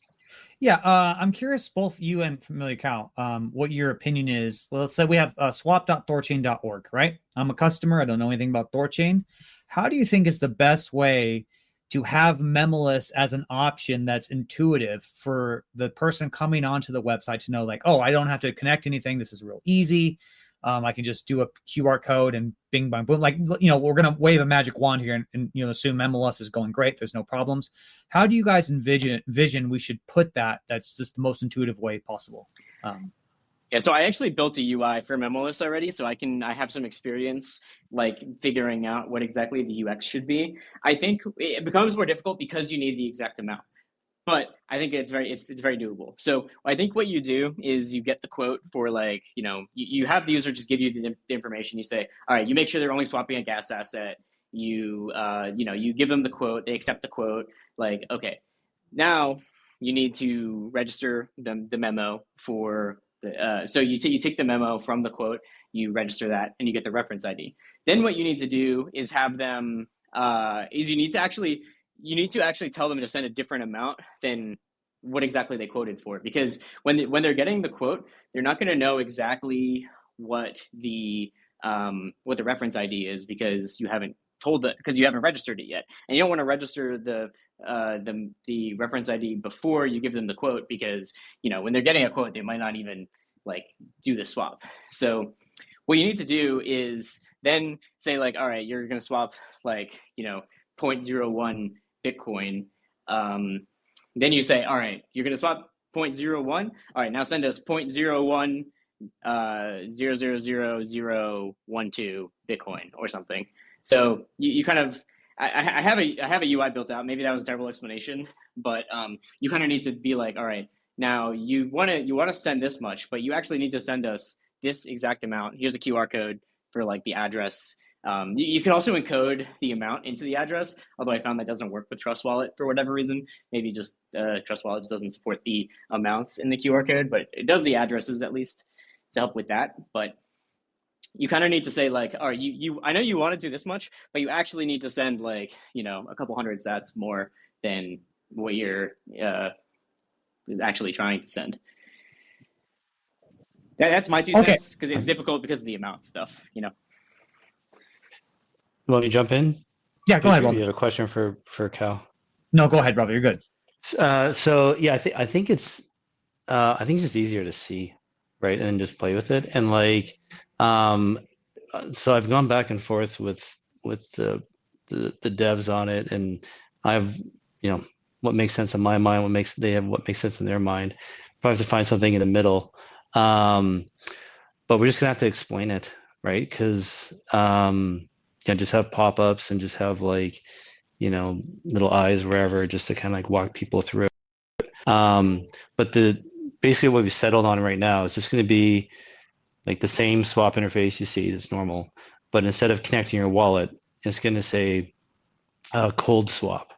Yeah, I'm curious, both you and FamiliarCow, what your opinion is. Let's say we have swap.thorchain.org, right? I'm a customer. I don't know anything about THORChain. How do you think is the best way to have memoless as an option that's intuitive for the person coming onto the website to know, like, oh, I don't have to connect anything. This is real easy. I can just do a QR code and bing, bang, boom. Like, we're going to wave a magic wand here and assume memoless is going great. There's no problems. How do you guys envision we should put that? That's just the most intuitive way possible. Yeah, so I actually built a UI for memoless already, so I have some experience like figuring out what exactly the UX should be. I think it becomes more difficult because you need the exact amount, but I think it's very doable. So I think what you do is you get the quote for, like, you have the user just give you the information. You say, all right, you make sure they're only swapping a gas asset. You give them the quote, they accept the quote. Like, okay, now you need to register the memo for so you take the memo from the quote, you register that, and you get the reference ID. Then what you need to do is have them is you need to actually tell them to send a different amount than what exactly they quoted for, because when they're getting the quote, they're not going to know exactly what the reference ID is, because you haven't registered it yet, and you don't want to register the reference ID before you give them the quote, because when they're getting a quote, they might not even like do the swap. So what you need to do is then say, like, all right, you're going to swap like 0.01 Bitcoin. Then you say, all right, you're going to swap 0.01. All right, now send us 0.01 0.00012 Bitcoin or something. So you kind of, I have a UI built out. Maybe that was a terrible explanation, but you kind of need to be like, all right, now you want to send this much, but you actually need to send us this exact amount. Here's a QR code for like the address. You can also encode the amount into the address, although I found that doesn't work with Trust Wallet for whatever reason. Maybe just Trust Wallet just doesn't support the amounts in the QR code, but it does the addresses at least to help with that. But you kind of need to say, like, all right, I know you want to do this much, but you actually need to send like a couple hundred sats more than what you're actually trying to send. That's my 2 cents, because it's difficult because of the amount stuff. You want me to jump in? Yeah, go ahead, brother. You have a question for Cal? No, go ahead, brother. You're good. So yeah, I think it's just easier to see, right, and just play with it. And like, so I've gone back and forth with the devs on it, and I've what makes sense in my mind, what makes sense in their mind. Probably have to find something in the middle, but we're just gonna have to explain it, right? Because just have pop-ups and just have like little eyes wherever, just to kind of like walk people through it. But basically what we settled on right now is just going to be like the same swap interface you see that's normal, but instead of connecting your wallet, it's going to say cold swap,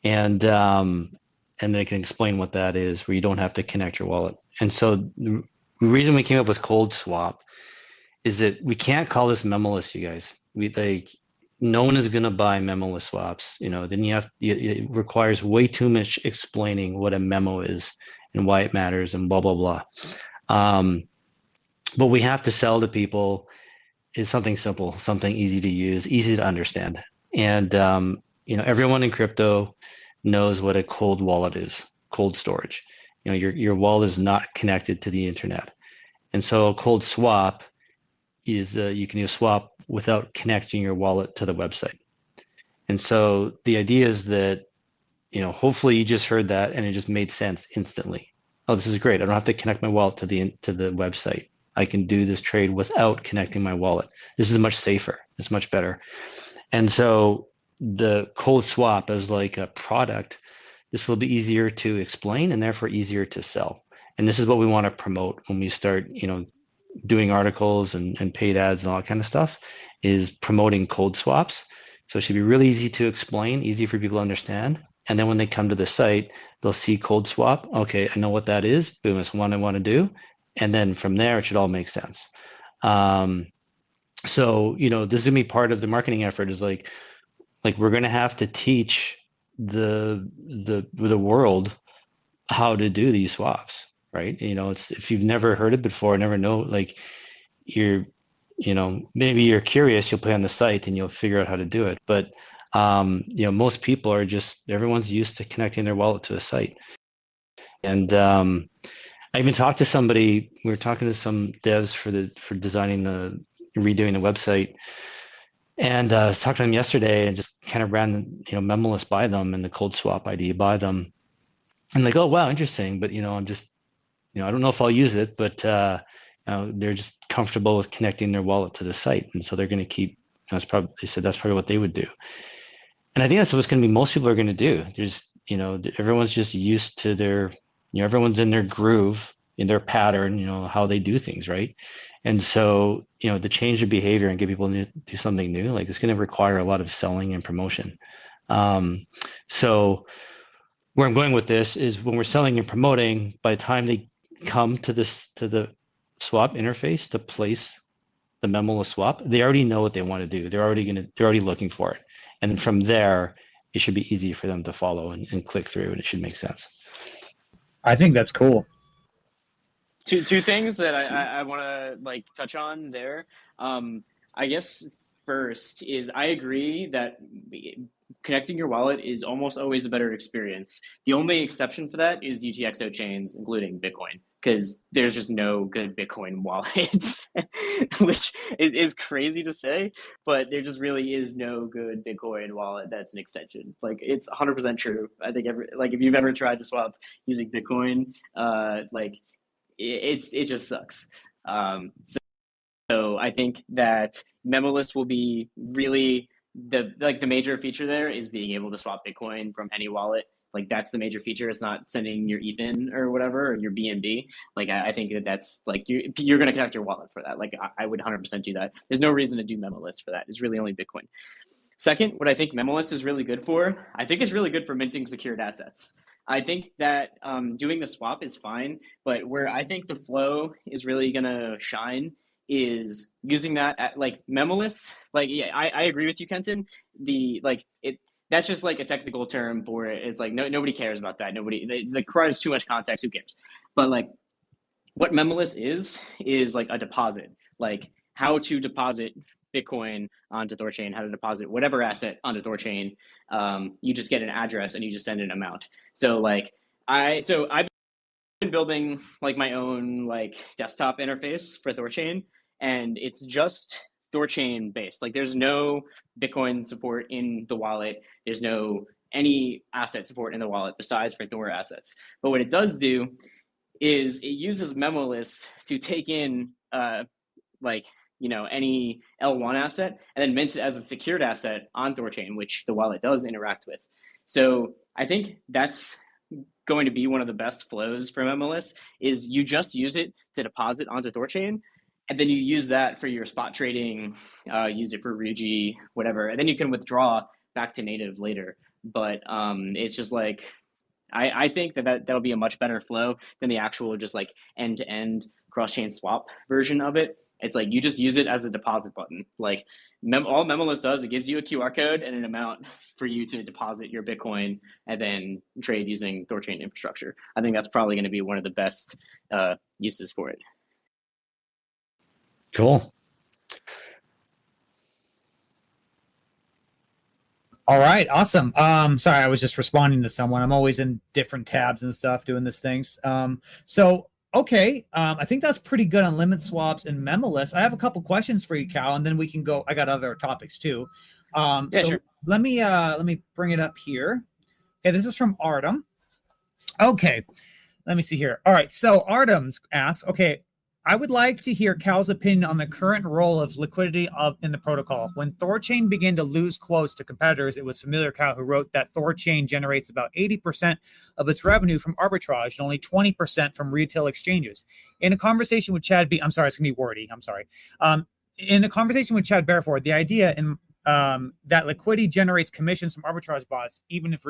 and they can explain what that is, where you don't have to connect your wallet. And so the reason we came up with cold swap is that we can't call this memoless, you guys. no one is going to buy memoless swaps. Then it requires way too much explaining what a memo is and why it matters and blah, blah, blah. What we have to sell to people is something simple, something easy to use, easy to understand. And, everyone in crypto knows what a cold wallet is, cold storage. Your wallet is not connected to the internet. And so a cold swap is you can swap without connecting your wallet to the website. And so the idea is that, hopefully you just heard that and it just made sense instantly. Oh, this is great. I don't have to connect my wallet to the website. I can do this trade without connecting my wallet. This is much safer. It's much better. And so the cold swap as like a product, this will be easier to explain and therefore easier to sell. And this is what we want to promote when we start, doing articles and paid ads and all that kind of stuff, is promoting cold swaps. So it should be really easy to explain, easy for people to understand. And then when they come to the site, they'll see cold swap. Okay, I know what that is. Boom, it's what I want to do. And then from there, it should all make sense. So, this is gonna be part of the marketing effort, is like we're gonna have to teach the world how to do these swaps, right? It's, if you've never heard it before, never know, like maybe you're curious, you'll play on the site and you'll figure out how to do it. But most people are everyone's used to connecting their wallet to a site. And I even talked to somebody, we were talking to some devs for designing redoing the website. And I was talking to them yesterday and just kind of ran, memoless by them and the cold swap ID by them. And like, oh, wow, interesting. But, I'm just, I don't know if I'll use it, but they're just comfortable with connecting their wallet to the site. And so they're going to keep, they said that's probably what they would do. And I think that's what's going to be, most people are going to do. There's, everyone's just used to their, everyone's in their groove, in their pattern, how they do things, right? And so, to change their behavior and get people to do something new, like, it's going to require a lot of selling and promotion. So where I'm going with this is, when we're selling and promoting, by the time they come to the swap interface to place the memoless swap, they already know what they want to do. They're already looking for it. And from there, it should be easy for them to follow and click through, and it should make sense. I think that's cool. Two things that I want to touch on there. I guess first is, I agree that connecting your wallet is almost always a better experience. The only exception for that is UTXO chains, including Bitcoin, because there's just no good Bitcoin wallets, which is crazy to say, but there just really is no good Bitcoin wallet that's an extension. Like, it's 100% true. I think if you've ever tried to swap using Bitcoin, it just sucks. So I think that memoless will be really the major feature there, is being able to swap Bitcoin from any wallet. Like, that's the major feature. It's not sending your Ethan or whatever, or your BNB. Like, I think that's like, you're going to connect your wallet for that. Like, I would 100% do that. There's no reason to do memoless for that. It's really only Bitcoin. Second, what I think memoless is really good for, I think it's really good for minting secured assets. I think that doing the swap is fine, but where I think the flow is really going to shine is using that at, like, memoless. Like, yeah, I agree with you, Kenton. That's just like a technical term for it. It's like, nobody cares about that. It requires too much context. Who cares? But like, what memoless is like a deposit, like how to deposit Bitcoin onto THORChain, how to deposit whatever asset onto THORChain. You just get an address and you just send an amount. So I've been building like my own like desktop interface for THORChain, and it's just THORChain based. Like, there's no Bitcoin support in the wallet. There's no any asset support in the wallet besides for Thor assets. But what it does do is it uses memoless to take in any L1 asset and then mints it as a secured asset on THORChain, which the wallet does interact with. So I think that's going to be one of the best flows for memoless, is you just use it to deposit onto THORChain, and then you use that for your spot trading, use it for Rugi, whatever, and then you can withdraw back to native later. But it's just like, I think that'll be a much better flow than the actual just like end-to-end cross-chain swap version of it. It's like you just use it as a deposit button. Like all Memolist does, it gives you a QR code and an amount for you to deposit your Bitcoin and then trade using THORChain infrastructure. I think that's probably going to be one of the best uses for it. Cool. All right, awesome. Sorry, I was just responding to someone. I'm always in different tabs and stuff doing these things. Okay, I think that's pretty good on limit swaps and Memolist. I have a couple questions for you, Cal, and then we can go. I got other topics too. Sure. Let me bring it up here. Okay, this is from Artem. Okay, let me see here. All right, so Artem asks, okay, I would like to hear Cal's opinion on the current role of liquidity in the protocol. When THORChain began to lose quotes to competitors, it was FamiliarCow who wrote that THORChain generates about 80% of its revenue from arbitrage and only 20% from retail exchanges. In a conversation with Chad B, I'm sorry, it's gonna be wordy. I'm sorry. In a conversation with Chad Bareford, the idea in that liquidity generates commissions from arbitrage bots, even if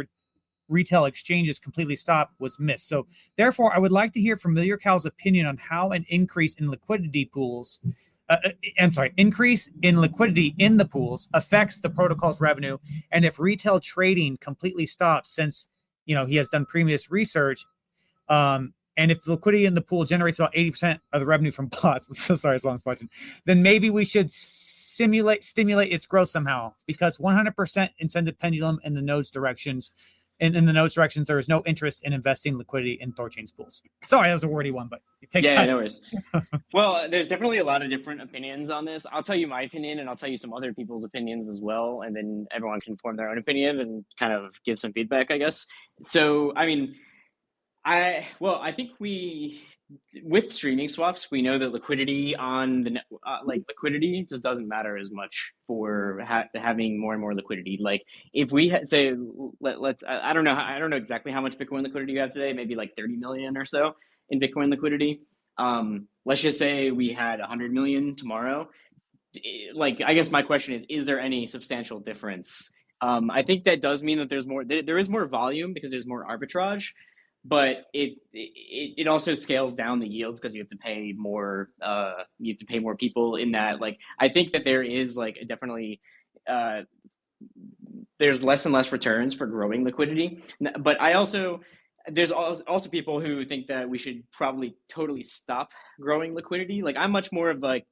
retail exchanges completely stop, was missed. So therefore, I would like to hear FamiliarCow's opinion on how an increase in liquidity pools, increase in liquidity in the pools affects the protocol's revenue, and if retail trading completely stops, since he has done previous research, and if liquidity in the pool generates about 80% of the revenue from bots, I'm so sorry, it's a long question, then maybe we should stimulate its growth somehow, because 100% incentive pendulum in the nodes directions. In the nodes directions, there is no interest in investing liquidity in THORChain's pools. Sorry, that was a wordy one, but no worries. Well, there's definitely a lot of different opinions on this. I'll tell you my opinion, and I'll tell you some other people's opinions as well, and then everyone can form their own opinion and kind of give some feedback, I guess. So, I mean, I think with streaming swaps, we know that liquidity on the liquidity just doesn't matter as much for having more and more liquidity. Like if we say I don't know exactly how much Bitcoin liquidity you have today, maybe like 30 million or so in Bitcoin liquidity. Let's just say we had 100 million tomorrow. Like, I guess my question is there any substantial difference? I think that does mean that there is more volume because there's more arbitrage. But it also scales down the yields because you have to pay more. You have to pay more people in that. Like I think that there is like definitely there's less and less returns for growing liquidity. But there's also people who think that we should probably totally stop growing liquidity. Like I'm much more of like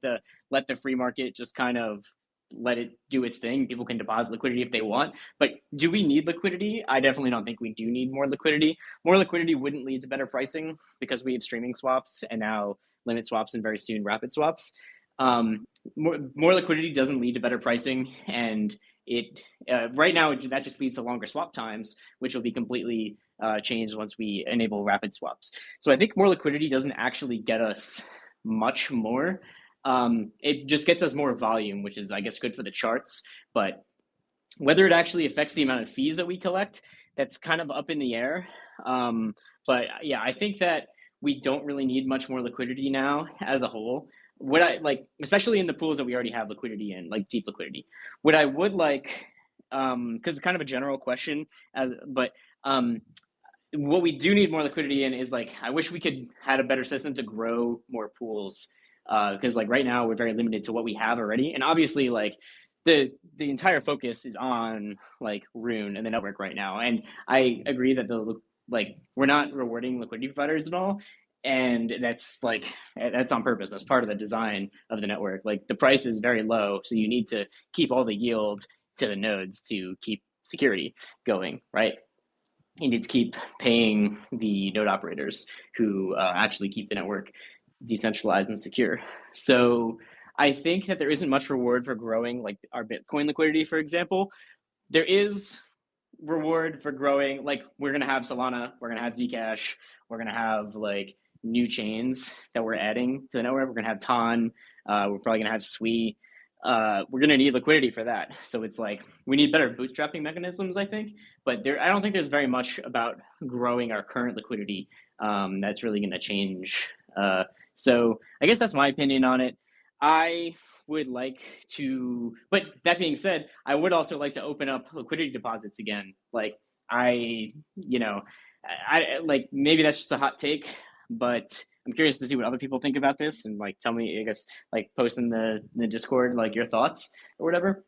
let the free market just kind of let it do its thing. People can deposit liquidity if they want. But do we need liquidity? I definitely don't think we do need more liquidity. More liquidity wouldn't lead to better pricing because we have streaming swaps and now limit swaps and very soon rapid swaps. More liquidity doesn't lead to better pricing, and it right now that just leads to longer swap times, which will be completely changed once we enable rapid swaps. So I think more liquidity doesn't actually get us much more. It just gets us more volume, which is, I guess, good for the charts. But whether it actually affects the amount of fees that we collect, that's kind of up in the air. But yeah, I think that we don't really need much more liquidity now as a whole. What I like, especially in the pools that we already have liquidity in, like deep liquidity, what I would like, because it's kind of a general question, but what we do need more liquidity in is like, I wish we could had a better system to grow more pools. Because like right now we're very limited to what we have already, and obviously like the entire focus is on like Rune and the network right now, and I agree that we're not rewarding liquidity providers at all, and that's on purpose. That's part of the design of the network. Like the price is very low, so you need to keep all the yield to the nodes to keep security going, right? You need to keep paying the node operators who actually keep the network decentralized and secure. So I think that there isn't much reward for growing like our Bitcoin liquidity, for example. There is reward for growing, like we're going to have Solana, we're going to have Zcash, we're going to have like new chains that we're adding to the network. We're going to have TON, we're probably going to have SWI. We're going to need liquidity for that. So it's like we need better bootstrapping mechanisms, I think. But I don't think there's very much about growing our current liquidity that's really going to change. So I guess that's my opinion on it. I would like to, but that being said, I would also like to open up liquidity deposits again. Like I like maybe that's just a hot take, but I'm curious to see what other people think about this, and like tell me, I guess, like post in the Discord like your thoughts or whatever.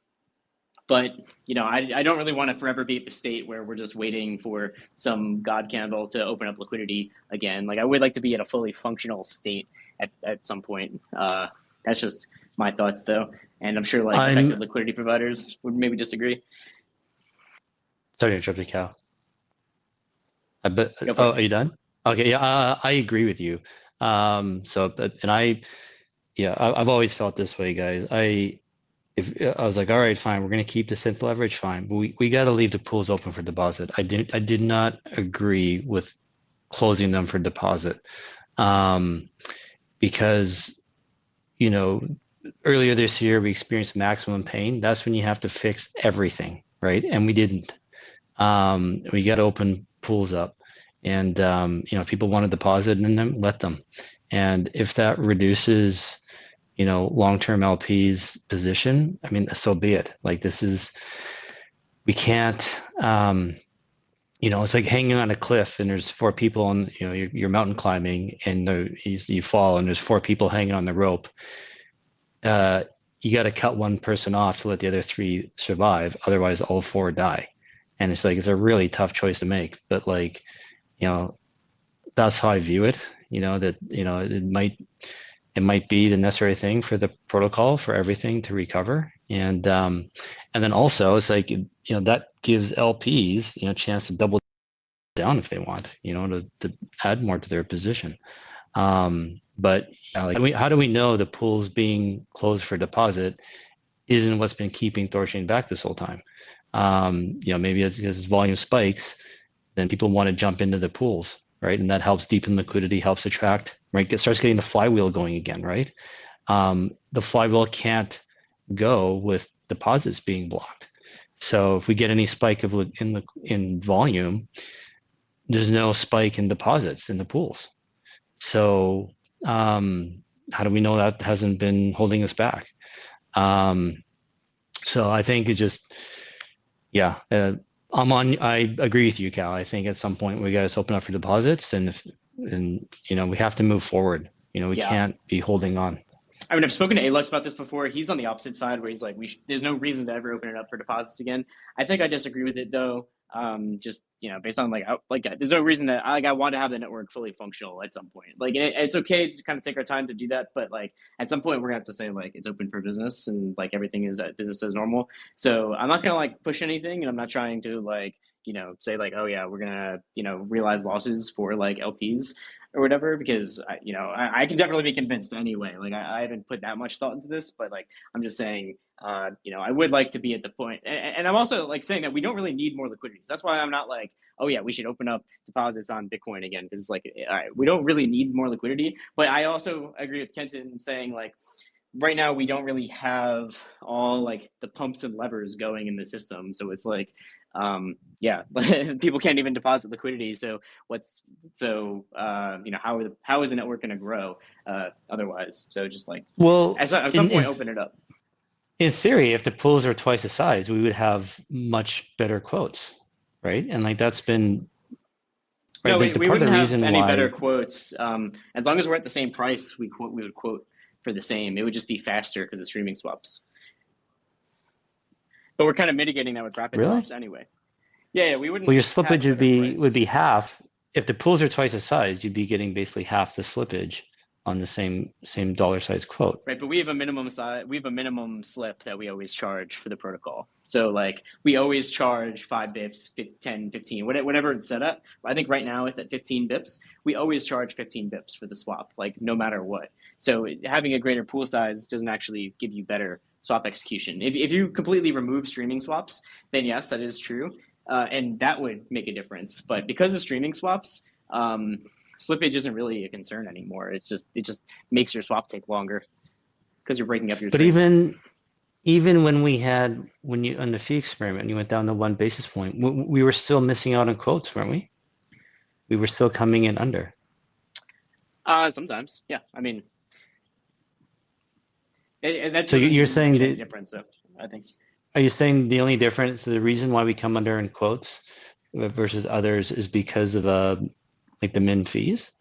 But I don't really want to forever be at the state where we're just waiting for some god candle to open up liquidity again. Like I would like to be at a fully functional state at some point. That's just my thoughts though, and I'm sure like affected liquidity providers would maybe disagree. Sorry to interrupt you, Cal. Are you done? Okay, yeah, I agree with you. I've always felt this way, guys. I was like, all right, fine, we're going to keep the synth leverage, fine, but we got to leave the pools open for deposit. I did not agree with closing them for deposit, because earlier this year we experienced maximum pain. That's when you have to fix everything, right? And we didn't. We got to open pools up, and people want to deposit in them, let them. And if that reduces long-term LP's position, I mean, so be it. Like we can't, it's like hanging on a cliff and there's 4 people on, you're mountain climbing and you fall and there's 4 people hanging on the rope. You got to cut one person off to let the other 3 survive. Otherwise all 4 die. And it's a really tough choice to make, but that's how I view it, it might be the necessary thing for the protocol for everything to recover. And then also it's that gives LPs, a chance to double down if they want, to add more to their position. But how do we know the pools being closed for deposit isn't what's been keeping THORChain back this whole time? Maybe it's because volume spikes, then people want to jump into the pools, right? And that helps deepen liquidity, helps attract, right? It starts getting the flywheel going again, right? The flywheel can't go with deposits being blocked. So if we get any spike in volume, there's no spike in deposits in the pools. So how do we know that hasn't been holding us back? So I think it just, I agree with you, Cal. I think at some point we got to open up for deposits, and we have to move forward. We can't be holding on. I mean, I've spoken to Alux about this before. He's on the opposite side where he's like, there's no reason to ever open it up for deposits again. I think I disagree with it though. Just based on there's no reason that I want to have the network fully functional at some point. It's okay to kind of take our time to do that, but at some point we're gonna have to say it's open for business and everything is at business as normal. So I'm not gonna push anything, and I'm not trying to say oh yeah, we're gonna realize losses for LPs or whatever, because I can definitely be convinced anyway. I haven't put that much thought into this, but I'm just saying, I would like to be at the point, and I'm also saying that we don't really need more liquidity. So that's why I'm not oh yeah, we should open up deposits on Bitcoin again, because we don't really need more liquidity. But I also agree with Kenton saying right now we don't really have all the pumps and levers going in the system, so it's people can't even deposit liquidity. So how is the network going to grow otherwise? So just at some point open it up. In theory, if the pools are twice the size, we would have much better quotes, right? And that's been right. No, we wouldn't have any better quotes. As long as we're at the same price, we would quote for the same. It would just be faster because of streaming swaps. But we're kind of mitigating that with rapid swaps anyway. Yeah, we wouldn't. Well, your slippage would be half. If the pools are twice the size, you'd be getting basically half the slippage on the same dollar size quote. Right, but we have a minimum size. We have a minimum slip that we always charge for the protocol. So we always charge 5 bips, 10, 15, whatever it's set up. I think right now it's at 15 bips. We always charge 15 bips for the swap, no matter what. So having a greater pool size doesn't actually give you better swap execution. If you completely remove streaming swaps, then yes, that is true, and that would make a difference. But because of streaming swaps, slippage isn't really a concern anymore. It just makes your swap take longer because you're breaking up your. But trade. even when you on the fee experiment, you went down to 1 basis point, we were still missing out on quotes, weren't we? We were still coming in under. Sometimes, yeah. I mean, that. So you're saying the difference, though, I think. Are you saying the only difference, the reason why we come under in quotes versus others, is because of the min fees?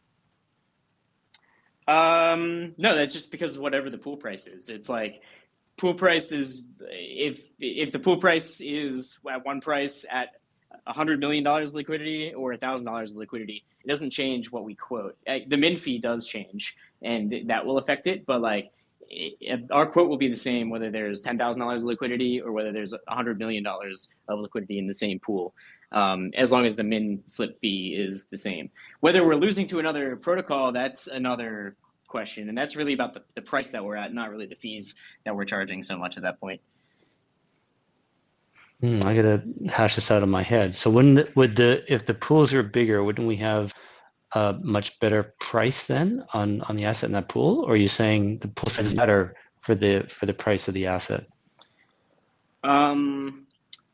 No, that's just because whatever the pool price is. It's like pool price is if the pool price is at one price at $100 million liquidity or $1,000 liquidity, it doesn't change what we quote. The min fee does change, and that will affect it. But like, our quote will be the same whether there's $10,000 liquidity or whether there's $100 million of liquidity in the same pool, as long as the min slip fee is the same. Whether we're losing to another protocol, that's another question, and that's really about the price that we're at, not really the fees that we're charging so much at that point. I gotta hash this out in my head. So wouldn't if the pools are bigger, wouldn't we have a much better price then on the asset in that pool? Or are you saying the pool size is better for the price of the asset? Well,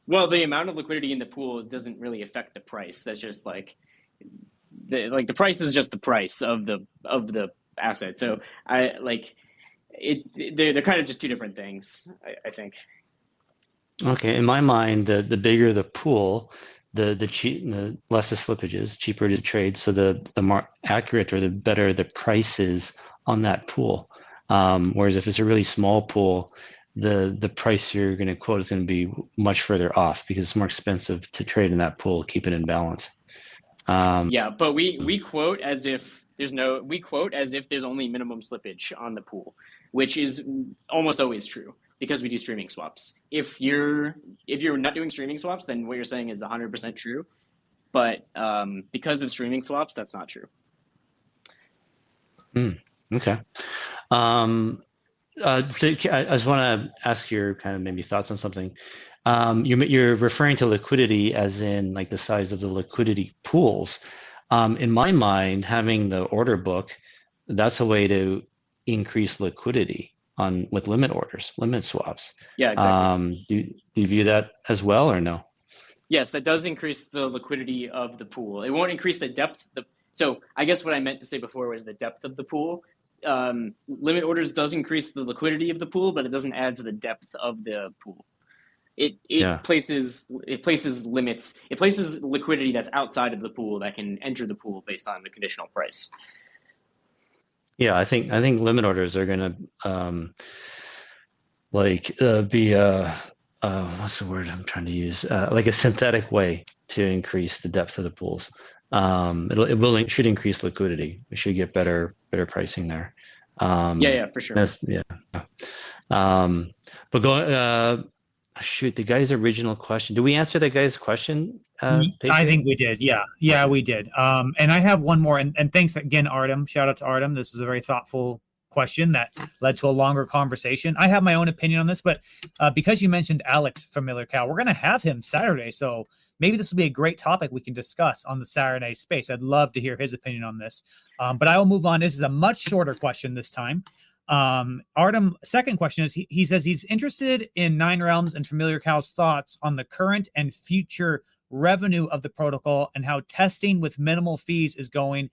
the amount of liquidity in the pool doesn't really affect the price. That's just like the price is just the price of the asset. So they're kind of just two different things, I think. Okay, in my mind, the bigger the pool, the less the slippages, cheaper to trade. So the more accurate or the better the price is on that pool. Whereas if it's a really small pool, the price you're going to quote is going to be much further off because it's more expensive to trade in that pool, keep it in balance. Yeah, but we quote as if there's only minimum slippage on the pool, which is almost always true because we do streaming swaps. If you're not doing streaming swaps, then what you're saying is 100% true. But because of streaming swaps, that's not true. Okay. So I just want to ask your kind of maybe thoughts on something. You're referring to liquidity as in like the size of the liquidity pools. In my mind, having the order book, that's a way to increase liquidity with limit orders, limit swaps. Yeah, exactly. Do you view that as well or no? Yes, that does increase the liquidity of the pool. It won't increase the depth. So I guess what I meant to say before was the depth of the pool. Limit orders does increase the liquidity of the pool, but it doesn't add to the depth of the pool. It places limits. It places liquidity that's outside of the pool that can enter the pool based on the conditional price. Yeah, I think limit orders are going to be what's the word I'm trying to use? Like a synthetic way to increase the depth of the pools. It should increase liquidity. We should get better pricing there. Yeah, for sure. But shoot, the guy's original question. Did we answer that guy's question? I think we did. Yeah, we did. And I have one more. And thanks again, Artem. Shout out to Artem. This is a very thoughtful question that led to a longer conversation. I have my own opinion on this, but because you mentioned Alex FamiliarCow, we're going to have him Saturday. So maybe this will be a great topic we can discuss on the Saturday space. I'd love to hear his opinion on this. But I will move on. This is a much shorter question this time. Artem, second question is, he says he's interested in Nine Realms and FamiliarCow's thoughts on the current and future revenue of the protocol and how testing with minimal fees is going.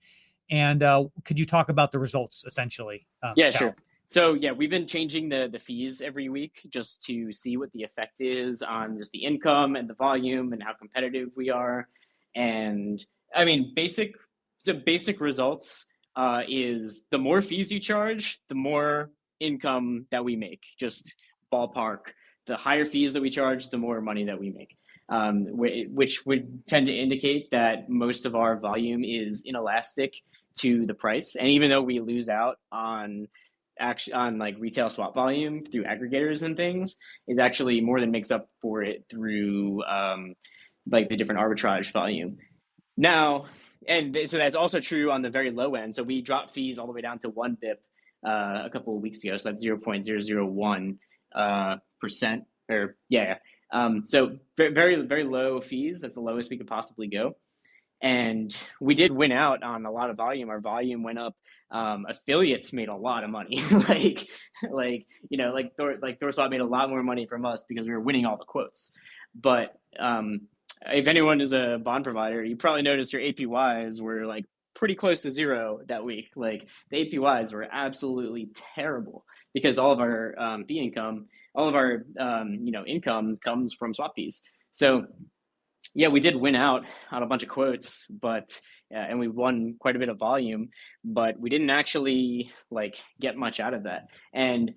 And could you talk about the results essentially? Yeah, Cal? Sure. So yeah, we've been changing the fees every week just to see what the effect is on just the income and the volume and how competitive we are. And I mean, basic results is the more fees you charge, the more income that we make. Just ballpark. The higher fees that we charge, the more money that we make. Which would tend to indicate that most of our volume is inelastic to the price. And even though we lose out on like retail swap volume through aggregators and things, is actually more than makes up for it through like the different arbitrage volume. Now, and so that's also true on the very low end. So we dropped fees all the way down to 1 BIP a couple of weeks ago. So that's 0.001%. So very, very low fees. That's the lowest we could possibly go. And we did win out on a lot of volume. Our volume went up. Affiliates made a lot of money. THORSwap made a lot more money from us because we were winning all the quotes. But if anyone is a bond provider, you probably noticed your APYs were like pretty close to zero that week. Like the APYs were absolutely terrible because all of our fee income, all of our income comes from swap fees. So Yeah, we did win out on a bunch of quotes, but and we won quite a bit of volume, but we didn't actually like get much out of that. And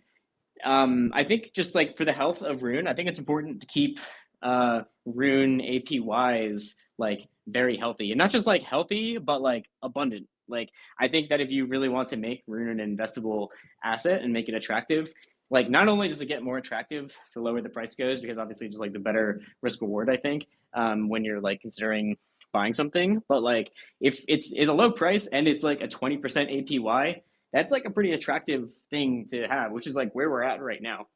I think just like for the health of Rune, I think it's important to keep Rune APYs like very healthy, and not just like healthy, but like abundant. Like I think that if you really want to make Rune an investable asset and make it attractive, like not only does it get more attractive the lower the price goes, because obviously just like the better risk reward, I think, when you're like considering buying something, but like if it's at a low price and it's like a 20% APY, that's like a pretty attractive thing to have, which is like where we're at right now,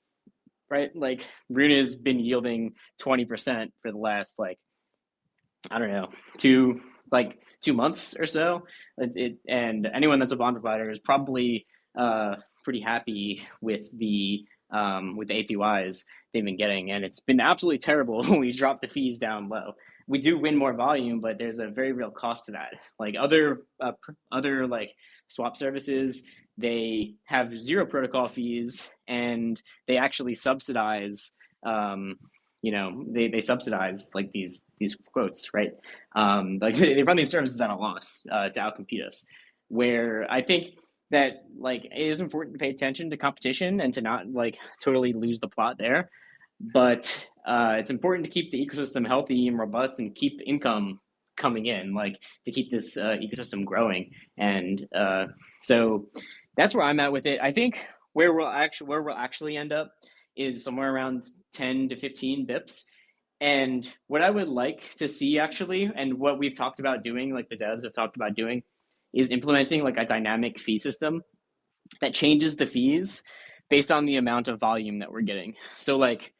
right? Like Rune has been yielding 20% for the last like, I don't know, 2 months or so. And anyone that's a bond provider is probably pretty happy with the APYs they've been getting, and it's been absolutely terrible when we drop the fees down low. We do win more volume, but there's a very real cost to that. Like other like swap services, they have zero protocol fees, and they actually subsidize. They subsidize like these quotes, right? Like they run these services at a loss to outcompete us. Where I think that like it is important to pay attention to competition and to not like totally lose the plot there, but it's important to keep the ecosystem healthy and robust and keep income coming in, like to keep this ecosystem growing. And so that's where I'm at with it. I think where we'll actually end up is somewhere around 10 to 15 bips. And what I would like to see actually, and what we've talked about doing, like the devs have talked about doing, is implementing like a dynamic fee system that changes the fees based on the amount of volume that we're getting. So like,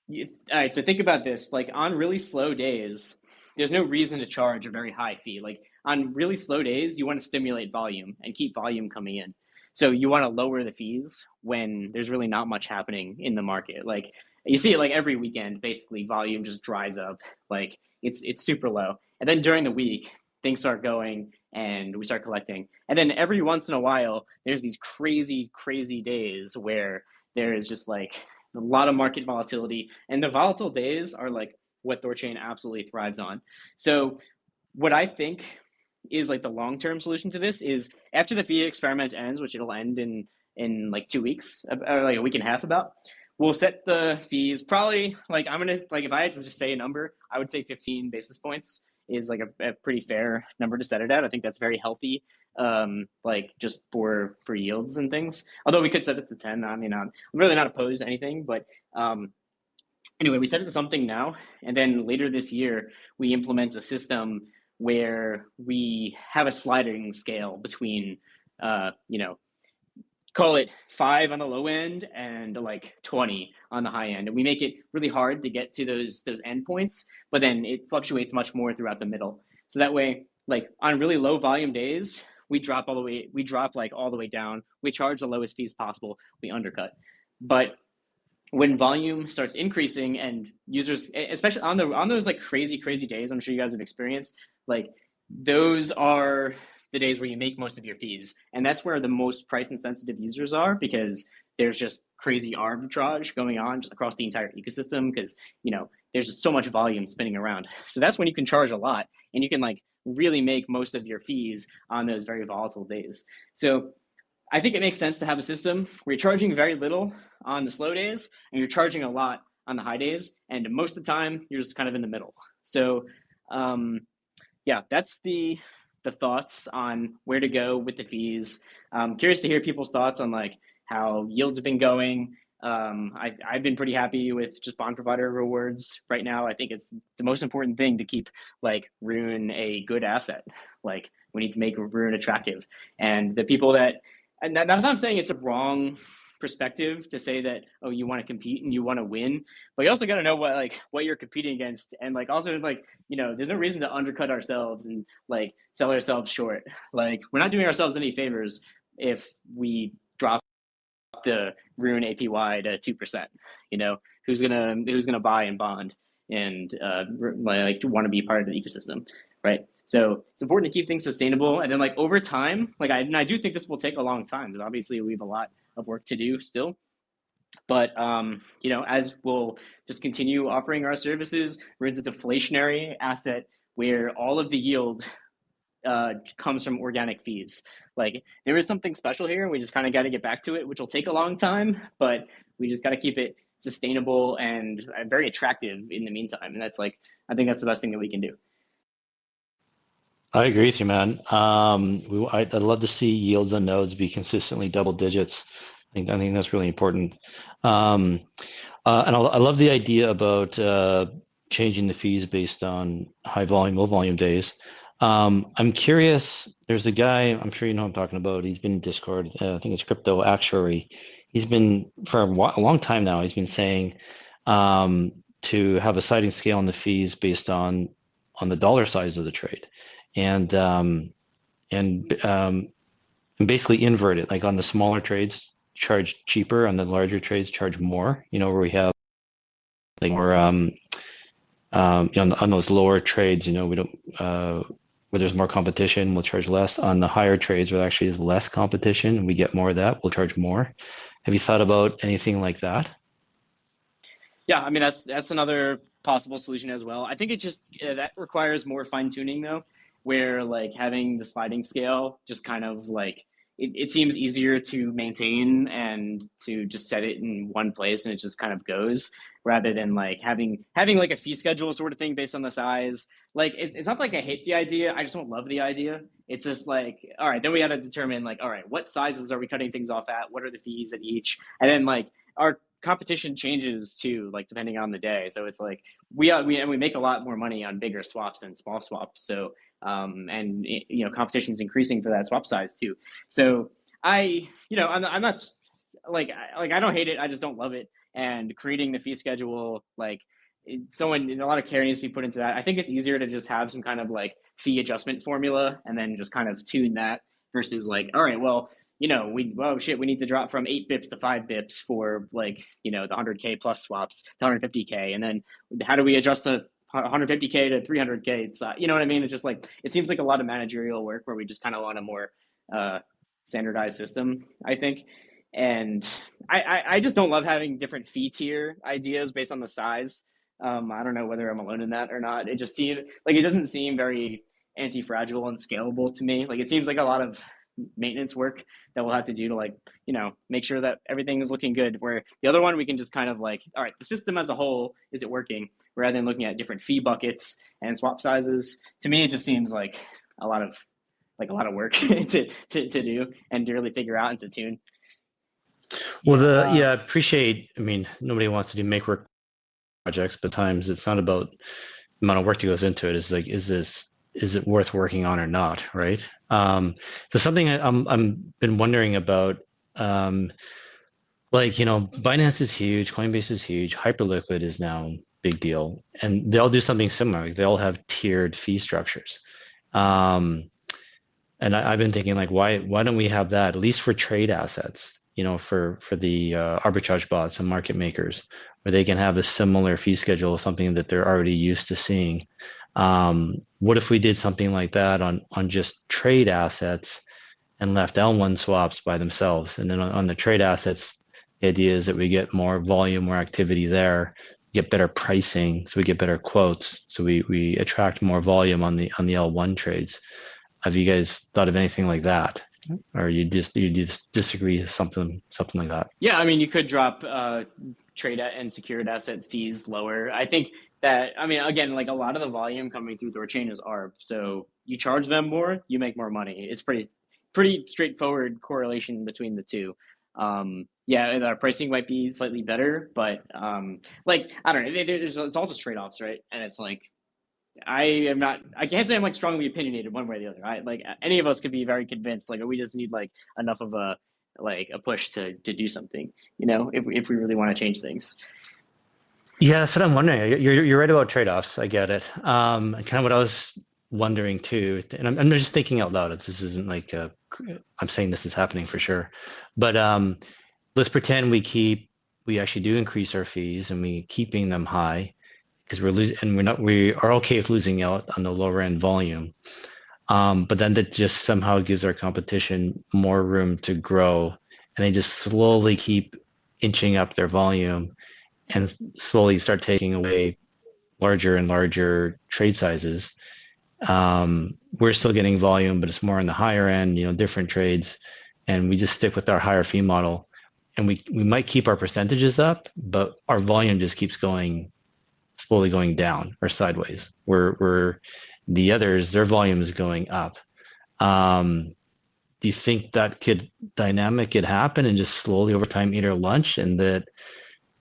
all right, so think about this, like on really slow days, there's no reason to charge a very high fee. Like on really slow days, you want to stimulate volume and keep volume coming in. So you want to lower the fees when there's really not much happening in the market. Like you see it like every weekend, basically volume just dries up. Like it's super low. And then during the week, things start going and we start collecting. And then every once in a while, there's these crazy, crazy days where there is just like a lot of market volatility. And the volatile days are like what THORChain absolutely thrives on. So what I think is like the long-term solution to this is after the fee experiment ends, which it'll end in like 2 weeks or like a week and a half about, we'll set the fees probably like I'm gonna like if I had to just say a number, I would say 15 basis points is like a pretty fair number to set it at. I think that's very healthy, like just for yields and things. Although we could set it to 10. I mean, I'm really not opposed to anything, but anyway, we set it to something now, and then later this year we implement a system where we have a sliding scale between, call it 5 on the low end and like 20 on the high end, and we make it really hard to get to those endpoints, but then it fluctuates much more throughout the middle. So that way, like on really low volume days, we drop like all the way down. We charge the lowest fees possible. We undercut, but when volume starts increasing and users, especially on those like crazy days, I'm sure you guys have experienced, like those are the days where you make most of your fees, and that's where the most price insensitive users are, because there's just crazy arbitrage going on just across the entire ecosystem, because there's just so much volume spinning around. So that's when you can charge a lot and you can like really make most of your fees on those very volatile days. So I think it makes sense to have a system where you're charging very little on the slow days and you're charging a lot on the high days, and most of the time you're just kind of in the middle. So yeah, that's the thoughts on where to go with the fees. I'm curious to hear people's thoughts on like how yields have been going. I've been pretty happy with just bond provider rewards right now. I think it's the most important thing to keep like Rune a good asset. Like we need to make Rune attractive, and the people that, and not that I'm saying it's a wrong perspective to say that, oh, you want to compete and you want to win, but you also got to know what you're competing against, and like also like there's no reason to undercut ourselves and like sell ourselves short. Like we're not doing ourselves any favors if we drop the Rune APY to 2%. Who's gonna buy and bond and like want to be part of the ecosystem, right? So it's important to keep things sustainable, and then like over time, like I do think this will take a long time, because obviously we have a lot of work to do still. But you know, as we'll just continue offering our services, we're in a deflationary asset where all of the yield comes from organic fees. Like there is something special here, and we just kind of got to get back to it, which will take a long time, but we just got to keep it sustainable and very attractive in the meantime. And that's like, I think that's the best thing that we can do. I agree with you, man. I'd love to see yields on nodes be consistently double digits. I think that's really important. And I love the idea about changing the fees based on high volume, low volume days. I'm curious, there's a guy, I'm sure you know who I'm talking about. He's been in Discord. I think it's Crypto Actuary. He's been, for a long time now, he's been saying to have a sliding scale on the fees based on the dollar size of the trade. And basically invert it, like on the smaller trades charge cheaper, on the larger trades charge more, you know, where we have like more you know, on those lower trades, you know, we don't where there's more competition, we'll charge less. On the higher trades where there actually is less competition and we get more of that, we'll charge more. Have you thought about anything like that? Yeah, I mean that's another possible solution as well. I think it just that requires more fine tuning though, where like having the sliding scale just kind of like it seems easier to maintain and to just set it in one place and it just kind of goes rather than like having like a fee schedule sort of thing based on the size. Like it's not like I hate the idea, I just don't love the idea. It's just like, all right, then we got to determine like, all right, what sizes are we cutting things off at? What are the fees at each? And then like our competition changes too, like depending on the day. So it's like we make a lot more money on bigger swaps than small swaps. So and you know, competition is increasing for that swap size too. So I, you know, I'm not like I don't hate it. I just don't love it. And creating the fee schedule, like someone, a lot of care needs to be put into that. I think it's easier to just have some kind of like fee adjustment formula and then just kind of tune that versus like, all right, well, you know, we need to drop from 8 bips to 5 bips for like, you know, the 100K plus swaps to 150K. And then how do we adjust the 150K to 300K? It's, you know what I mean? It's just like, it seems like a lot of managerial work where we just kind of want a more standardized system, I think. And I just don't love having different fee tier ideas based on the size. I don't know whether I'm alone in that or not. It just seems like it doesn't seem very anti-fragile and scalable to me. Like it seems like a lot of maintenance work that we'll have to do to like, you know, make sure that everything is looking good. Where the other one, we can just kind of like, all right, the system as a whole, is it working? Rather than looking at different fee buckets and swap sizes. To me, it just seems like a lot of work to do and to really figure out and to tune. Well, I appreciate. I mean, nobody wants to do make work projects, but times it's not about the amount of work that goes into it. It's like, is it worth working on or not, right? So something I'm been wondering about, like, you know, Binance is huge, Coinbase is huge, Hyperliquid is now big deal, and they all do something similar. Like they all have tiered fee structures. And I've been thinking like, why don't we have that at least for trade assets? You know, for the arbitrage bots and market makers, where they can have a similar fee schedule, something that they're already used to seeing. What if we did something like that on just trade assets and left L1 swaps by themselves? And then on the trade assets, the idea is that we get more volume, more activity there, get better pricing, so we get better quotes, so we attract more volume on the L1 trades. Have you guys thought of anything like that? Or you just disagree something like that? Yeah, I mean, you could drop trade and secured asset fees lower. I think that, I mean, again, like a lot of the volume coming through THORChain is ARB. So you charge them more, you make more money. It's pretty straightforward correlation between the two. Yeah, our pricing might be slightly better, but like, I don't know, it's all just trade-offs, right? And it's like, I can't say I'm like strongly opinionated one way or the other. Like any of us could be very convinced, like we just need like enough of a push to do something, you know, if we really want to change things. Yeah, that's what I'm wondering. You're right about trade-offs. I get it. Kind of what I was wondering too, and I'm just thinking out loud. This isn't like I'm saying this is happening for sure, but let's pretend we actually do increase our fees and we keeping them high, because we're losing, and we are okay with losing out on the lower end volume. But then that just somehow gives our competition more room to grow, and they just slowly keep inching up their volume and slowly start taking away larger and larger trade sizes. We're still getting volume, but it's more on the higher end, different trades. And we just stick with our higher fee model. And we might keep our percentages up, but our volume just keeps slowly going down or sideways. Where the others, their volume is going up. Do you think that dynamic could happen and just slowly over time eat our lunch, and that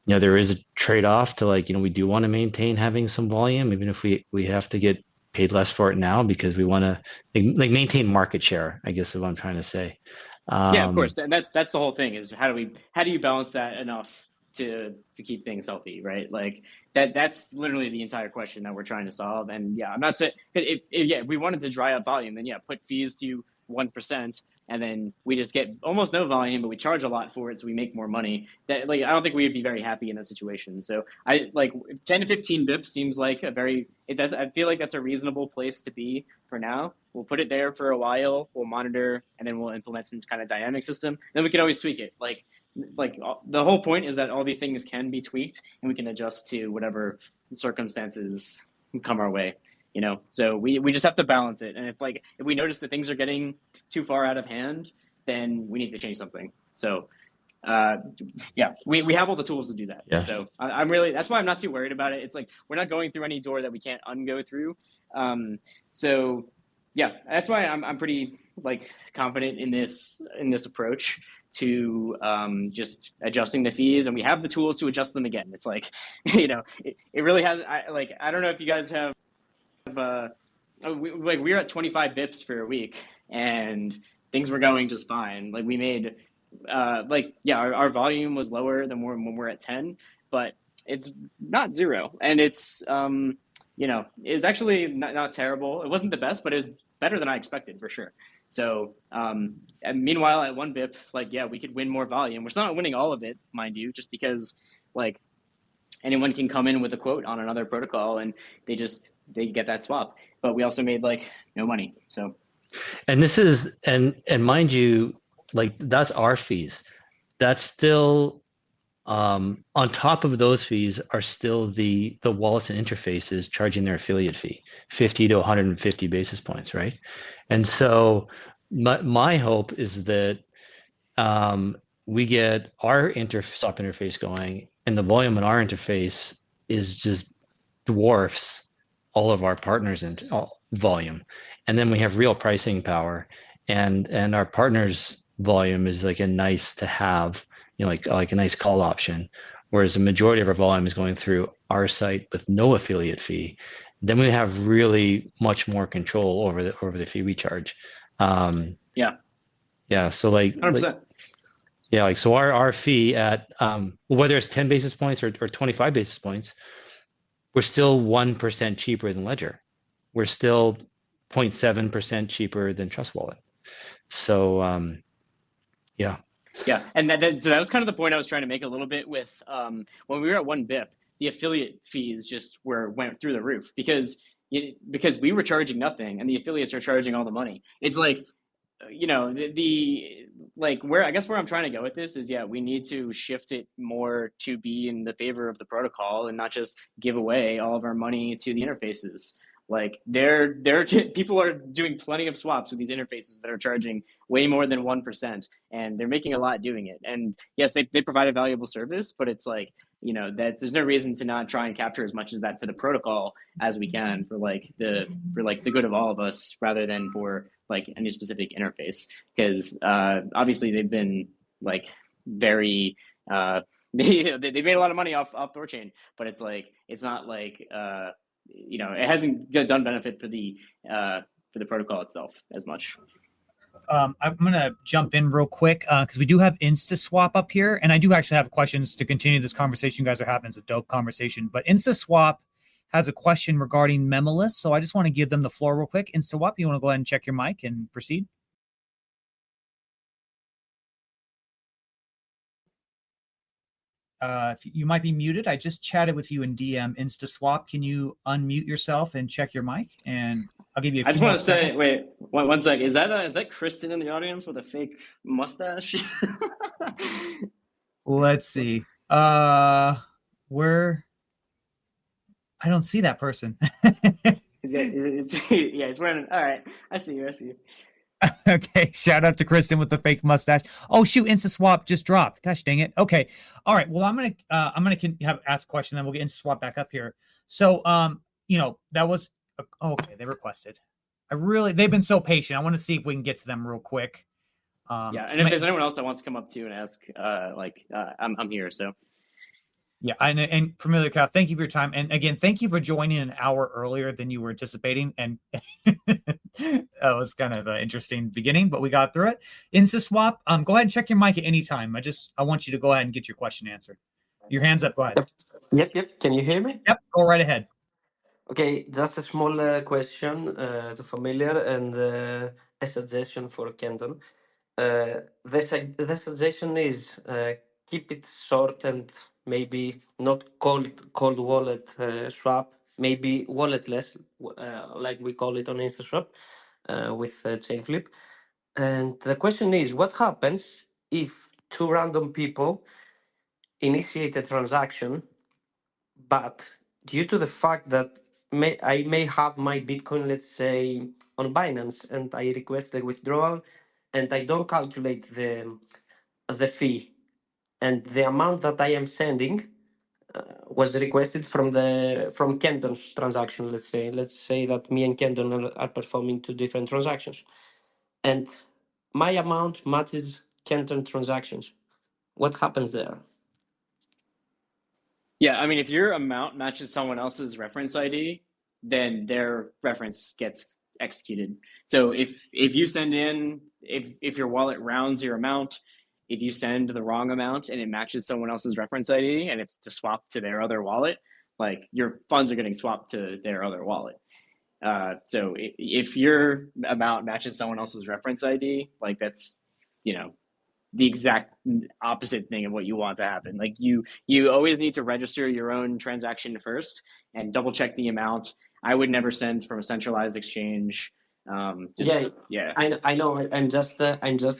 there is a trade-off to we do want to maintain having some volume, even if we have to get paid less for it now because we want to maintain market share, I guess is what I'm trying to say. Yeah, of course. And that's the whole thing is how do you balance that enough to keep things healthy, right? Like that's literally the entire question that we're trying to solve. And yeah, I'm not saying if we wanted to dry up volume, then yeah, put fees to 1%, and then we just get almost no volume, but we charge a lot for it, so we make more money. That I don't think we would be very happy in that situation. So I 10 to 15 bips seems like I feel like that's a reasonable place to be for now. We'll put it there for a while. We'll monitor, and then we'll implement some kind of dynamic system. Then we can always tweak it. The whole point is that all these things can be tweaked, and we can adjust to whatever circumstances come our way. So we just have to balance it. And if we notice that things are getting too far out of hand, then we need to change something. So yeah, we have all the tools to do that. Yeah. So that's why I'm not too worried about it. It's we're not going through any door that we can't ungo through. So yeah, that's why I'm pretty confident in this approach to just adjusting the fees, and we have the tools to adjust them again. It's it really has. I don't know if you guys have. We were at 25 bips for a week, and things were going just fine. We made our volume was lower than when we're at 10, but it's not zero, and it's it's actually not terrible. It wasn't the best, but it was better than I expected for sure. So and meanwhile at 1 bip, we could win more volume. We're still not winning all of it, mind you, just because anyone can come in with a quote on another protocol and they get that swap. But we also made no money. So, and this is and mind you, that's our fees. That's still on top of those fees are still the wallets and interfaces charging their affiliate fee, 50 to 150 basis points, right? And so my hope is that we get our swap interface going, and the volume in our interface is just dwarfs all of our partners in volume. And then we have real pricing power, and our partners' volume is a nice to have, like a nice call option, whereas the majority of our volume is going through our site with no affiliate fee. Then we have really much more control over the fee we charge. Yeah. So 100%. Yeah, so our fee at whether it's 10 basis points or 25 basis points, we're still 1% cheaper than Ledger. We're still 0.7% cheaper than Trust Wallet. So yeah. Yeah, and so that was kind of the point I was trying to make a little bit with when we were at 1 bip, the affiliate fees just went through the roof because we were charging nothing and the affiliates are charging all the money. It's where I guess where I'm trying to go with this is, yeah, we need to shift it more to be in the favor of the protocol and not just give away all of our money to the interfaces. People are doing plenty of swaps with these interfaces that are charging way more than 1%, and they're making a lot doing it. And yes, they provide a valuable service, but it's that there's no reason to not try and capture as much as that for the protocol as we can for the good of all of us, rather than for any specific interface, because obviously they've been very they made a lot of money off THORChain, but it's not it hasn't done benefit for the protocol itself as much. I'm going to jump in real quick because we do have InstaSwap up here, and I do actually have questions to continue this conversation you guys are having. It's a dope conversation, but InstaSwap has a question regarding Memolist, so I just want to give them the floor real quick. InstaSwap, you want to go ahead and check your mic and proceed? You might be muted. I just chatted with you in DM. InstaSwap, can you unmute yourself and check your mic? And I'll give you a few I just want to say, wait, one sec. Is that Kristen in the audience with a fake mustache? Let's see. Where I don't see that person. Yeah, it's running. All right, I see you. I see you. Okay, shout out to Kristen with the fake mustache. Oh shoot, InstaSwap just dropped. Gosh dang it. Okay, all right. Well, I'm gonna have ask a question, then we'll get InstaSwap back up here. So, that was okay. They requested. They've been so patient. I want to see if we can get to them real quick. Yeah, and if there's anyone else that wants to come up too and ask, I'm here. So Yeah, and FamiliarCow, thank you for your time. And again, thank you for joining an hour earlier than you were anticipating. And that was kind of an interesting beginning, but we got through it. InstaSwap, go ahead and check your mic at any time. I want you to go ahead and get your question answered. Your hand's up. Go ahead. Yep. Can you hear me? Yep, go right ahead. Okay, just a small question to Familiar and a suggestion for Kenton. The suggestion is keep it short and maybe not cold wallet swap, maybe walletless, like we call it on InstaSwap with Chainflip. And the question is, what happens if two random people initiate a transaction, but due to the fact that I may have my Bitcoin, let's say, on Binance, and I request a withdrawal, and I don't calculate the fee, and the amount that I am sending was requested from Kenton's transaction. Let's say that me and Kenton are performing two different transactions, and my amount matches Kenton transactions. What happens there? yeah, I mean, if your amount matches someone else's reference ID, then their reference gets executed. So if you send in, if your wallet rounds your amount, if you send the wrong amount and it matches someone else's reference ID and it's to swap to their other wallet, like your funds are getting swapped to their other wallet. So if your amount matches someone else's reference ID, like that's, you know, the exact opposite thing of what you want to happen. Like you always need to register your own transaction first and double check the amount. I would never send from a centralized exchange. Yeah. I know. I'm just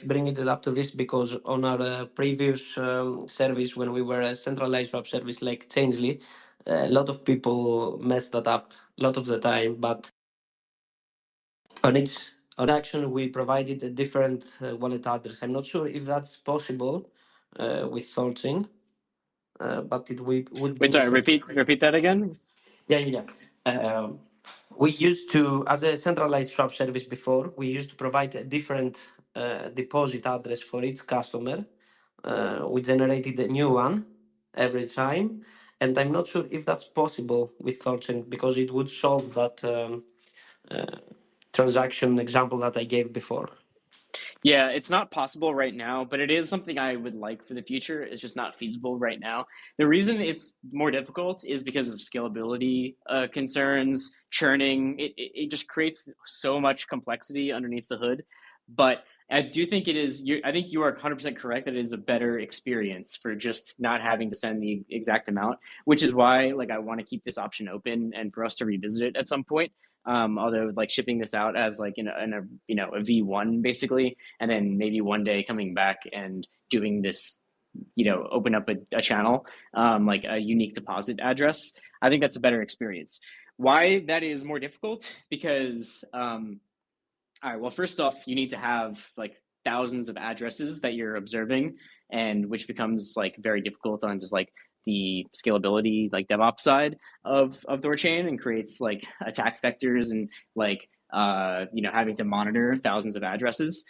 bringing it up to this because on our previous service, when we were a centralized swap service like Changely, a lot of people messed that up a lot of the time. But on each on action, we provided a different wallet address. I'm not sure if that's possible with THORChain, but would be Wait, sorry. interesting. Repeat that again. Yeah. We used to, as a centralized swap service before, we used to provide a different deposit address for each customer. We generated a new one every time. And I'm not sure if that's possible with THORChain because it would solve that uh, transaction example that I gave before. Yeah, it's not possible right now, but it is something I would like for the future. It's just not feasible right now. The reason it's more difficult is because of scalability concerns, churning. It just creates so much complexity underneath the hood. But I do think it is. I think you are 100% correct that it is a better experience for just not having to send the exact amount, which is why like I want to keep this option open and for us to revisit it at some point. Although like shipping this out as like in a V1 basically, and then maybe one day coming back and doing this, open up a channel, like a unique deposit address. I think that's a better experience. Why that is more difficult? Because all right, well, first off, you need to have like thousands of addresses that you're observing, and which becomes like very difficult on just like the scalability, like DevOps side of THORChain, and creates like attack vectors and like having to monitor thousands of addresses.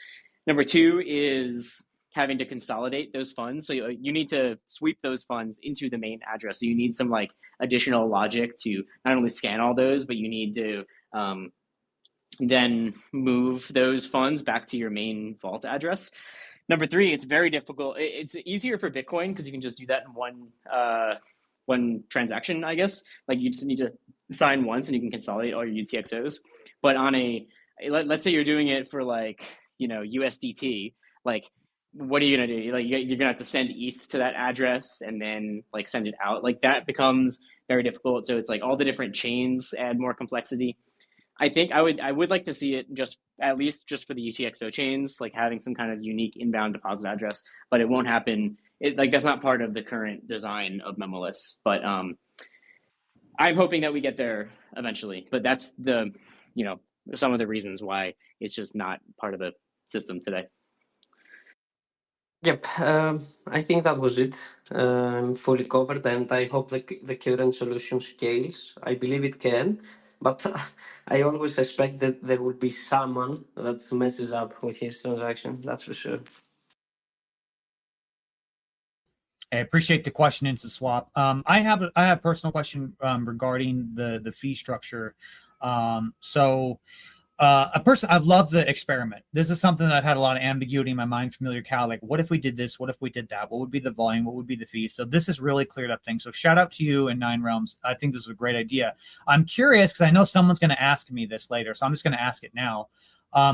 Number two is having to consolidate those funds. So you need to sweep those funds into the main address. So you need some like additional logic to not only scan all those, but you need to then move those funds back to your main vault address. Number three, it's very difficult. It's easier for Bitcoin because you can just do that in one transaction, I guess. Like you just need to sign once and you can consolidate all your UTXOs. But let's say you're doing it for like, USDT, like what are you going to do? Like you're going to have to send ETH to that address and then like send it out. Like that becomes very difficult. So it's like all the different chains add more complexity. I think I would like to see it just at least just for the UTXO chains, like having some kind of unique inbound deposit address, but it won't happen that's not part of the current design of memoless. But I'm hoping that we get there eventually. But that's some of the reasons why it's just not part of the system today. Yep, I think that was it. Fully covered, and I hope the current solution scales. I believe it can, but I always suspect that there will be someone that messes up with his transaction. That's for sure. I appreciate the question, Instant Swap. I have a personal question regarding the fee structure. I've loved the experiment. This is something that I've had a lot of ambiguity in my mind. FamiliarCow, like, what if we did this? What if we did that? What would be the volume? What would be the fee? So this has really cleared up things. So shout out to you and Nine Realms. I think this is a great idea. I'm curious because I know someone's going to ask me this later, so I'm just going to ask it now.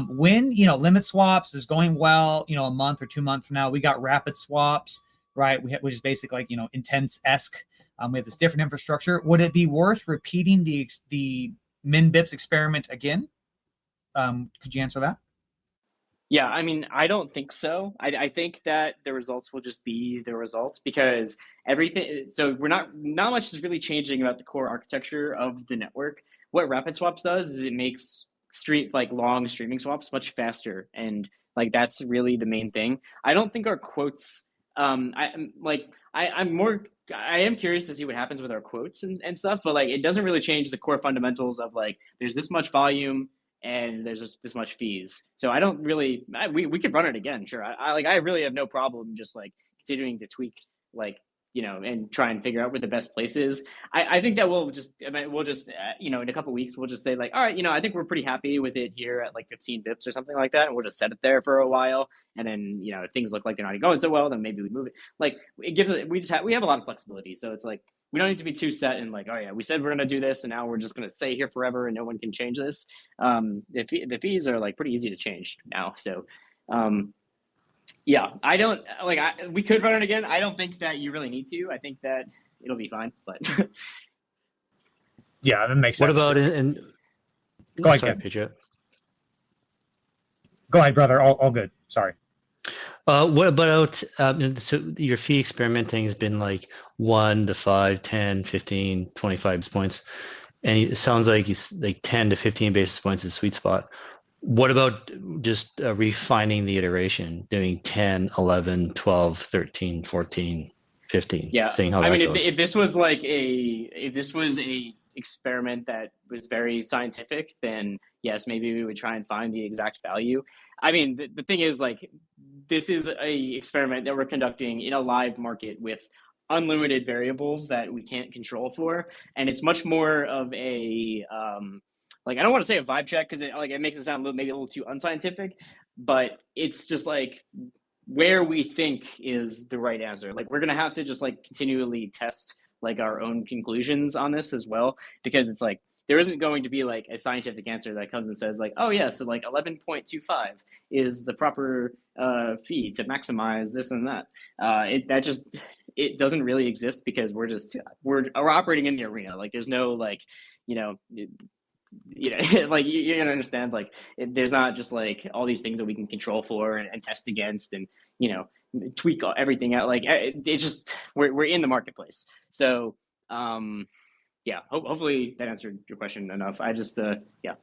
When limit swaps is going well, a month or 2 months from now, we got rapid swaps, right? Which is basically like intense-esque. We have this different infrastructure. Would it be worth repeating the min bips experiment again? Could you answer that? Yeah, I mean, I don't think so. I think that the results will just be the results because so not much is really changing about the core architecture of the network. What rapid swaps does is it makes long streaming swaps much faster, and that's really the main thing. I don't think our quotes. I am curious to see what happens with our quotes and stuff, but it doesn't really change the core fundamentals of there's this much volume and there's just this much fees. So I don't really. We could run it again, sure. I really have no problem just continuing to tweak and try and figure out where the best place is. I think that we'll just in a couple of weeks we'll just say all right, I think we're pretty happy with it here at 15 bips or something like that, and we'll just set it there for a while, and then if things look like they're not going so well, then maybe we move it. It gives it. We have a lot of flexibility, so it's we don't need to be too set and oh yeah, we said we're gonna do this, and now we're just gonna stay here forever, and no one can change this. The fees are pretty easy to change now, so. Yeah, I don't we could run it again. I don't think that you really need to. I think that it'll be fine, but yeah, that makes sense. What about Go ahead, Pedro. Go ahead, brother. All good. Sorry. What about so your fee experimenting has been 1 to 5, 10, 15, 25 points, and it sounds like it's 10 to 15 basis points is a sweet spot. What about just refining the iteration, doing 10, 11, 12, 13, 14, 15, yeah, seeing how that goes? If this was a experiment that was very scientific, then yes, maybe we would try and find the exact value. I mean, the thing is this is a experiment that we're conducting in a live market with unlimited variables that we can't control for, and it's much more of a I don't want to say a vibe check because it makes it sound maybe a little too unscientific, but it's just where we think is the right answer. We're gonna have to just continually test our own conclusions on this as well, because it's there isn't going to be a scientific answer that comes and says oh yeah, so 11.25 is the proper fee to maximize this and that. It doesn't really exist because we're operating in the arena. There's no you understand there's not just all these things that we can control for and test against and tweak everything out. It's just we're in the marketplace. So yeah, hopefully that answered your question enough. I just yeah.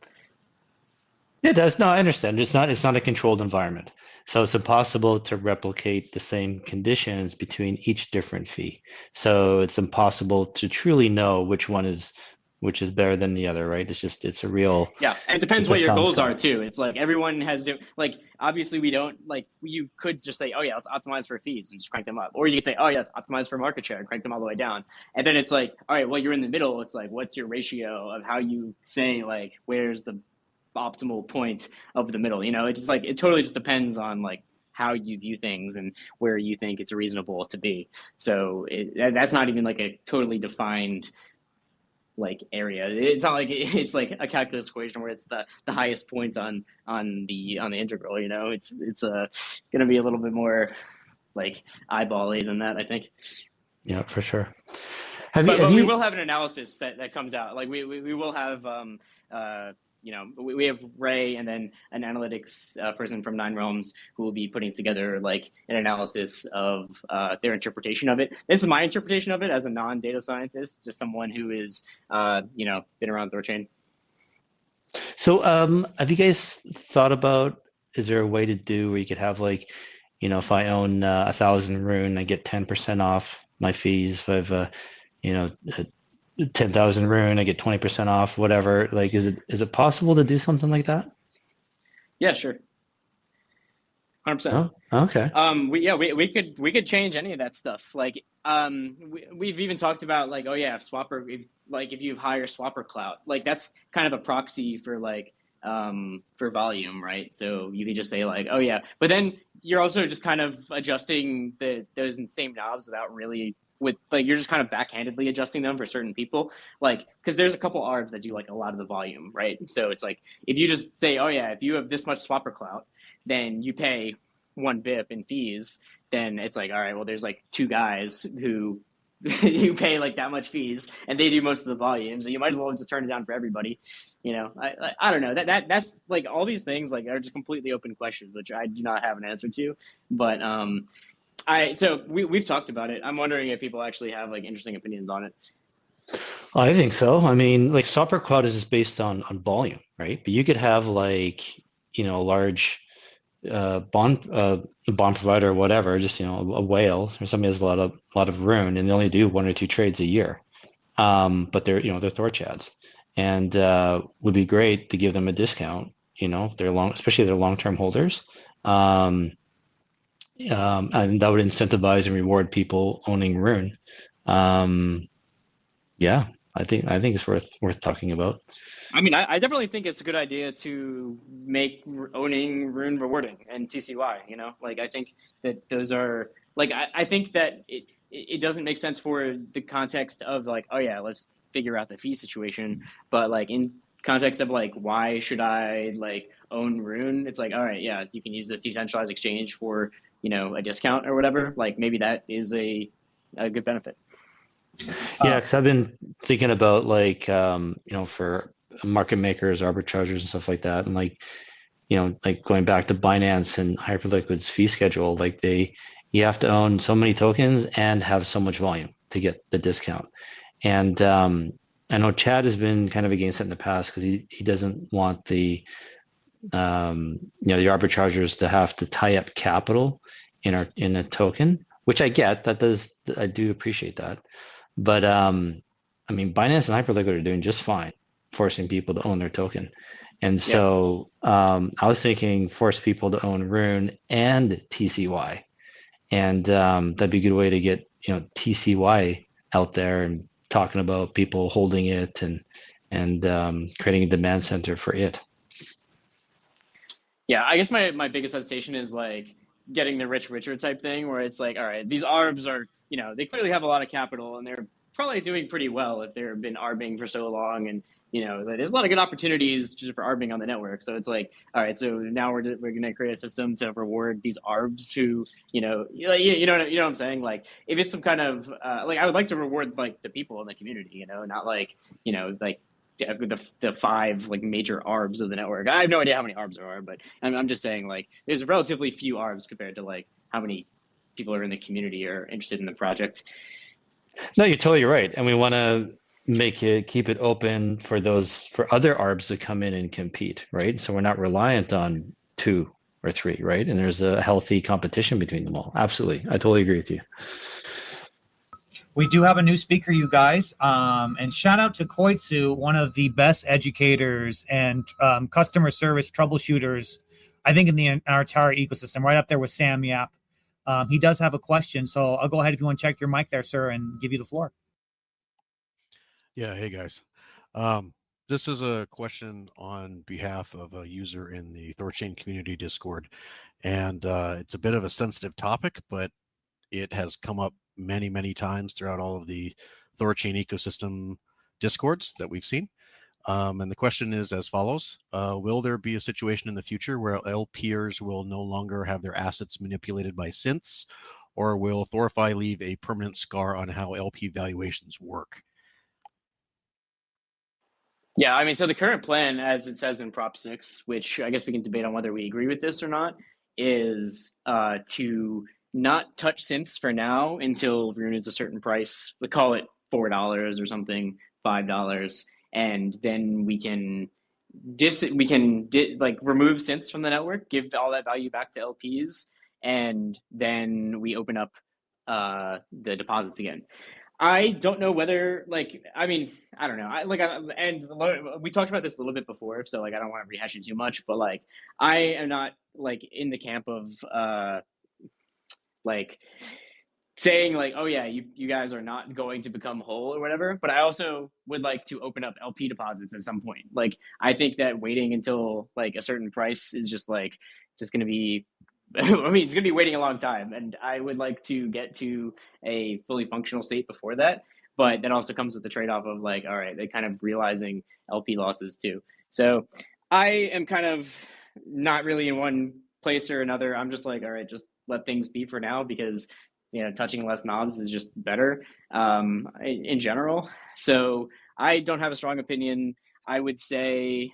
It does. No, I understand. It's not a controlled environment, so it's impossible to replicate the same conditions between each different fee. So it's impossible to truly know which is better than the other, right? It's a real. Yeah, and it depends what your goals are too. It's everyone has obviously we don't you could just say, oh yeah, let's optimize for fees and just crank them up, or you could say, oh yeah, let's optimize for market share and crank them all the way down. And then it's all right, well, you're in the middle. It's what's your ratio of how you say where's the optimal point of the middle? It just it totally just depends on how you view things and where you think it's reasonable to be. So that's not even a totally defined area. It's not it's a calculus equation where it's the highest points on the integral. It's going to be a little bit more eyeball-y than that, I think. Yeah, for sure. But we will have an analysis that comes out. We will have we have Ray and then an analytics person from Nine Realms who will be putting together like an analysis of their interpretation of it. This is my interpretation of it as a non-data scientist, just someone who is, been around THORChain. So have you guys thought about, is there a way to do where you could have like, if I own 1,000 Rune, I get 10% off my fees. If I have 10,000 Rune, I get 20% off, whatever. Like, is it possible to do something like that? Yeah, sure. 100%. Oh, okay. We could change any of that stuff. Like, we've even talked about like, oh yeah, if you have higher swapper clout, like that's kind of a proxy for like, for volume, right? So you could just say like, oh yeah, but then you're also just kind of adjusting those same knobs without really you're just kind of backhandedly adjusting them for certain people, like because there's a couple arbs that do like a lot of the volume, right? So it's like if you just say, oh yeah, if you have this much swapper clout, then you pay 1 BIP in fees, then it's like, all right, well, there's like 2 guys who you pay like that much fees and they do most of the volume, so you might as well just turn it down for everybody. I don't know, that's like all these things like are just completely open questions which I do not have an answer to, but we've talked about it. I'm wondering if people actually have like interesting opinions on it. I think so. I mean, like swapper clout is just based on volume, right? But you could have like a large bond provider or whatever, just a whale or somebody has a lot of Rune and they only do 1 or 2 trades a year, but they're they're THORChads, and would be great to give them a discount, if they're especially if they're long-term holders, and that would incentivize and reward people owning Rune. Yeah, I think it's worth talking about. I mean, I definitely think it's a good idea to make owning Rune rewarding and TCY, like I think that those are like, I think that it doesn't make sense for the context of like, oh yeah, let's figure out the fee situation. But like in context of like, why should I like own Rune? It's like, all right, yeah, you can use this decentralized exchange for, a discount or whatever. Like maybe that is a good benefit. Yeah, because I've been thinking about like, for market makers, arbitrageurs and stuff like that. And like, like going back to Binance and Hyperliquid's fee schedule, like you have to own so many tokens and have so much volume to get the discount. And I know Chad has been kind of against it in the past because he doesn't want the arbitrageurs to have to tie up capital in a token, which I get. I do appreciate that. But I mean, Binance and Hyperliquid are doing just fine, forcing people to own their token. And so I was thinking force people to own Rune and TCY. And that'd be a good way to get, TCY out there and talking about people holding it and creating a demand center for it. Yeah, I guess my biggest hesitation is like getting the rich richer type thing where it's like, all right, these arbs are, they clearly have a lot of capital and they're probably doing pretty well if they've been arbing for so long, and there's a lot of good opportunities just for arbing on the network. So it's like, all right, so now we're going to create a system to reward these arbs who, you know what I'm saying? Like if it's some kind of like I would like to reward like the people in the community, not like like the 5 like major arbs of the network. I have no idea how many arbs there are, but I'm just saying like there's relatively few arbs compared to like how many people are in the community are interested in the project. No, you're totally right, and we want to keep it open for other arbs to come in and compete, right? So we're not reliant on 2 or 3, right? And there's a healthy competition between them all. Absolutely, I totally agree with you. We do have a new speaker, you guys, and shout out to Koitsu, one of the best educators and customer service troubleshooters, I think, in our entire ecosystem, right up there with Sam Yap. He does have a question, so I'll go ahead if you want to check your mic there, sir, and give you the floor. Yeah, hey guys. This is a question on behalf of a user in the THORChain community Discord, and it's a bit of a sensitive topic, but it has come up many, many times throughout all of the THORChain ecosystem Discords that we've seen. And the question is as follows. Will there be a situation in the future where LPers will no longer have their assets manipulated by synths, or will THORFi leave a permanent scar on how LP valuations work? Yeah, I mean, so the current plan, as it says in Prop 6, which I guess we can debate on whether we agree with this or not, is to not touch synths for now until Rune is a certain price. We call it $4 or something, $5, and then we can like remove synths from the network, give all that value back to LPs, and then we open up the deposits again. I don't know whether, like, I mean, I don't know. And we talked about this a little bit before, so like, I don't want to rehash it too much, but like, I am not like in the camp of like saying like, oh yeah, you guys are not going to become whole or whatever. But I also would like to open up LP deposits at some point. Like, I think that waiting until like a certain price is just going to be. I mean, it's going to be waiting a long time, and I would like to get to a fully functional state before that. But that also comes with the trade-off of like, all right, they kind of realizing LP losses too. So I am kind of not really in one place or another. I'm just like, all right, just let things be for now, because touching less knobs is just better in general. So I don't have a strong opinion. I would say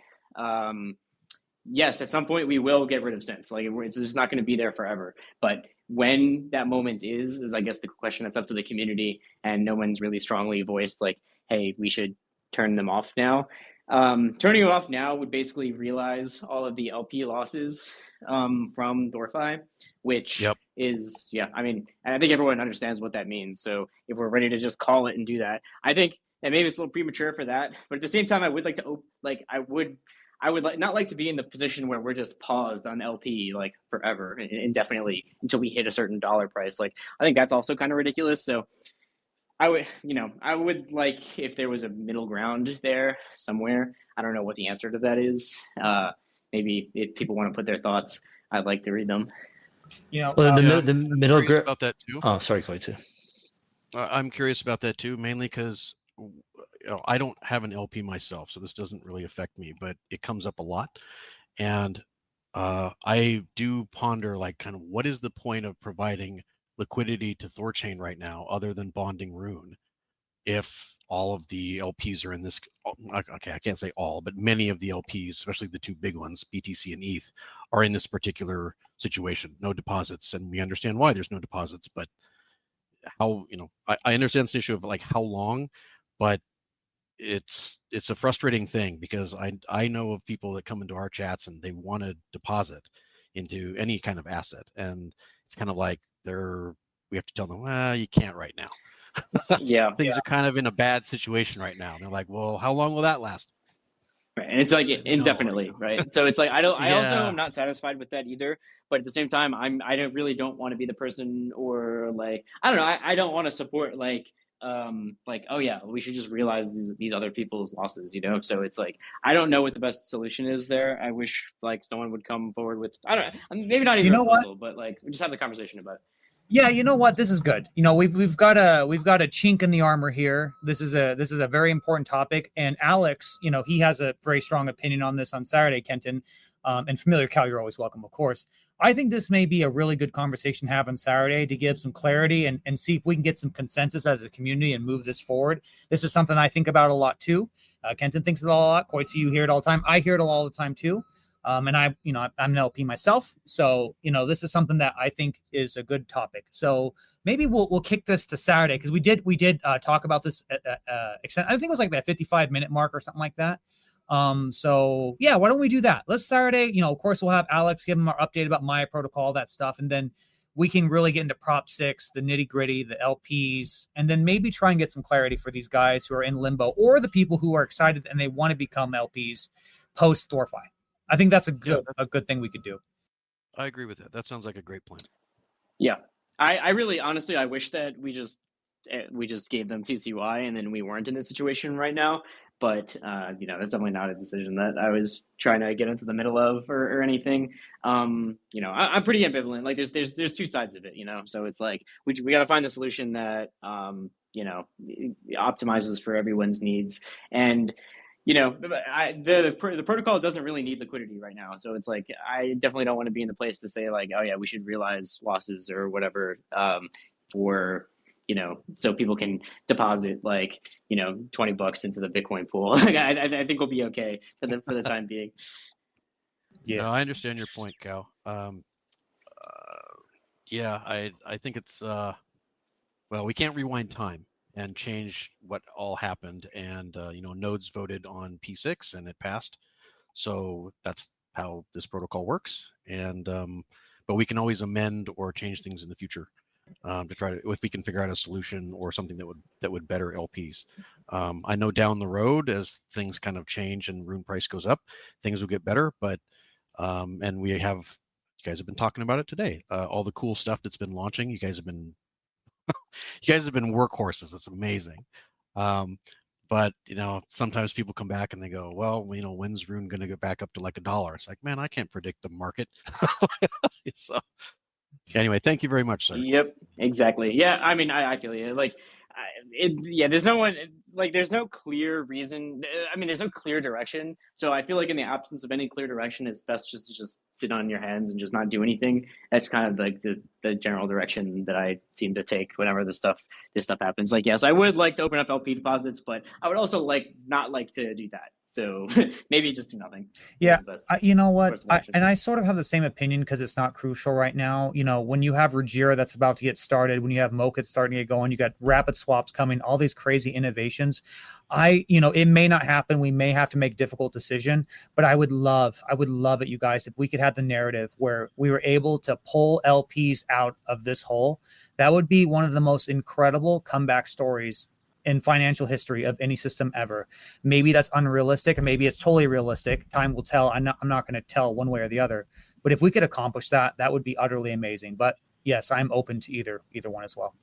yes, at some point we will get rid of synths. Like, it's just not going to be there forever. But when that moment is I guess the question that's up to the community, and no one's really strongly voiced like, hey, we should turn them off now. Turning them off now would basically realize all of the LP losses from THORFi, which is, yeah, I mean, I think everyone understands what that means. So if we're ready to just call it and do that, I think that maybe it's a little premature for that. But at the same time, I would like to, I would not like to be in the position where we're just paused on LP like forever, indefinitely, until we hit a certain dollar price. Like, I think that's also kind of ridiculous. So I would like if there was a middle ground there somewhere. I don't know what the answer to that is. Maybe if people want to put their thoughts, I'd like to read them. Well, the middle ground about that too. Oh, sorry, Clay, too. I'm curious about that too, mainly because I don't have an LP myself, so this doesn't really affect me, but it comes up a lot. And I do ponder, like, kind of what is the point of providing liquidity to THORChain right now other than bonding Rune, if all of the LPs are in this, okay, I can't say all, but many of the LPs, especially the two big ones, BTC and ETH, are in this particular situation, no deposits. And we understand why there's no deposits, but how, I understand it's an issue of like how long, but it's a frustrating thing, because I know of people that come into our chats and they want to deposit into any kind of asset, and it's kind of like we have to tell them, well, you can't right now. Yeah, things are kind of in a bad situation right now. And they're like, well, how long will that last? Right. And it's like indefinitely, right? So it's like I also am not satisfied with that either. But at the same time, I don't want to be the person, or like, I don't know, I don't want to support like oh yeah, we should just realize these other people's losses, So it's like, I don't know what the best solution is there. I wish like someone would come forward with, I don't know, maybe not even a proposal, but like just have the conversation about it. Yeah, you know what? This is good. We've got a chink in the armor here. This is a very important topic. And Alex, he has a very strong opinion on this on Saturday, Kenton. And FamiliarCow, you're always welcome, of course. I think this may be a really good conversation to have on Saturday to give some clarity and see if we can get some consensus as a community and move this forward. This is something I think about a lot too. Kenton thinks it a lot. Coitsy, you hear it all the time. I hear it all the time too. And I'm an LP myself. So, this is something that I think is a good topic. So maybe we'll kick this to Saturday, because we did talk about this extent. I think it was like that 55-minute mark or something like that. So yeah, why don't we do that? Let's Saturday, of course we'll have Alex give him our update about Maya protocol, that stuff. And then we can really get into Prop 6, the nitty gritty, the LPs, and then maybe try and get some clarity for these guys who are in limbo, or the people who are excited and they want to become LPs post THORFi. I think that's a good thing we could do. I agree with that. That sounds like a great plan. Yeah, I really, honestly, I wish that we just gave them TCY and then we weren't in this situation right now. But that's definitely not a decision that I was trying to get into the middle of or anything. I'm pretty ambivalent. Like, there's two sides of it, So it's like we got to find the solution that optimizes for everyone's needs. And the protocol doesn't really need liquidity right now. So it's like, I definitely don't want to be in the place to say like, oh yeah, we should realize losses or whatever for so people can deposit like, $20 into the Bitcoin pool. Like, I think we'll be okay for the time being. Yeah, I understand your point, Cal. Yeah, I think it's well, we can't rewind time and change what all happened. And nodes voted on P6 and it passed, so that's how this protocol works. And but we can always amend or change things in the future to try to, if we can figure out a solution or something that would better LPs. I know down the road, as things kind of change and Rune price goes up, things will get better. But and you guys have been talking about it today. All the cool stuff that's been launching. You guys have been workhorses. It's amazing. But sometimes people come back and they go, well, when's Rune going to get back up to like $1? It's like, man, I can't predict the market. So anyway, thank you very much, sir. Yep, exactly. Yeah, I mean, I feel you. Like, there's no clear reason. I mean, there's no clear direction. So I feel like in the absence of any clear direction, it's best just to sit on your hands and just not do anything. That's kind of like the general direction that I seem to take whenever this stuff happens. Like, yes, I would like to open up LP deposits, but I would also not like to do that. So maybe just do nothing. Yeah, you know what? I sort of have the same opinion because it's not crucial right now. When you have Ruggiero that's about to get started, when you have Mocha starting to get going, you got rapid swaps coming, all these crazy innovations. It may not happen. We may have to make difficult decision, but I would love it, you guys, if we could have the narrative where we were able to pull LPs out of this hole. That would be one of the most incredible comeback stories in financial history of any system ever. Maybe that's unrealistic, and maybe it's totally realistic. Time will tell. I'm not going to tell one way or the other. But if we could accomplish that, that would be utterly amazing. But yes, I'm open to either one as well.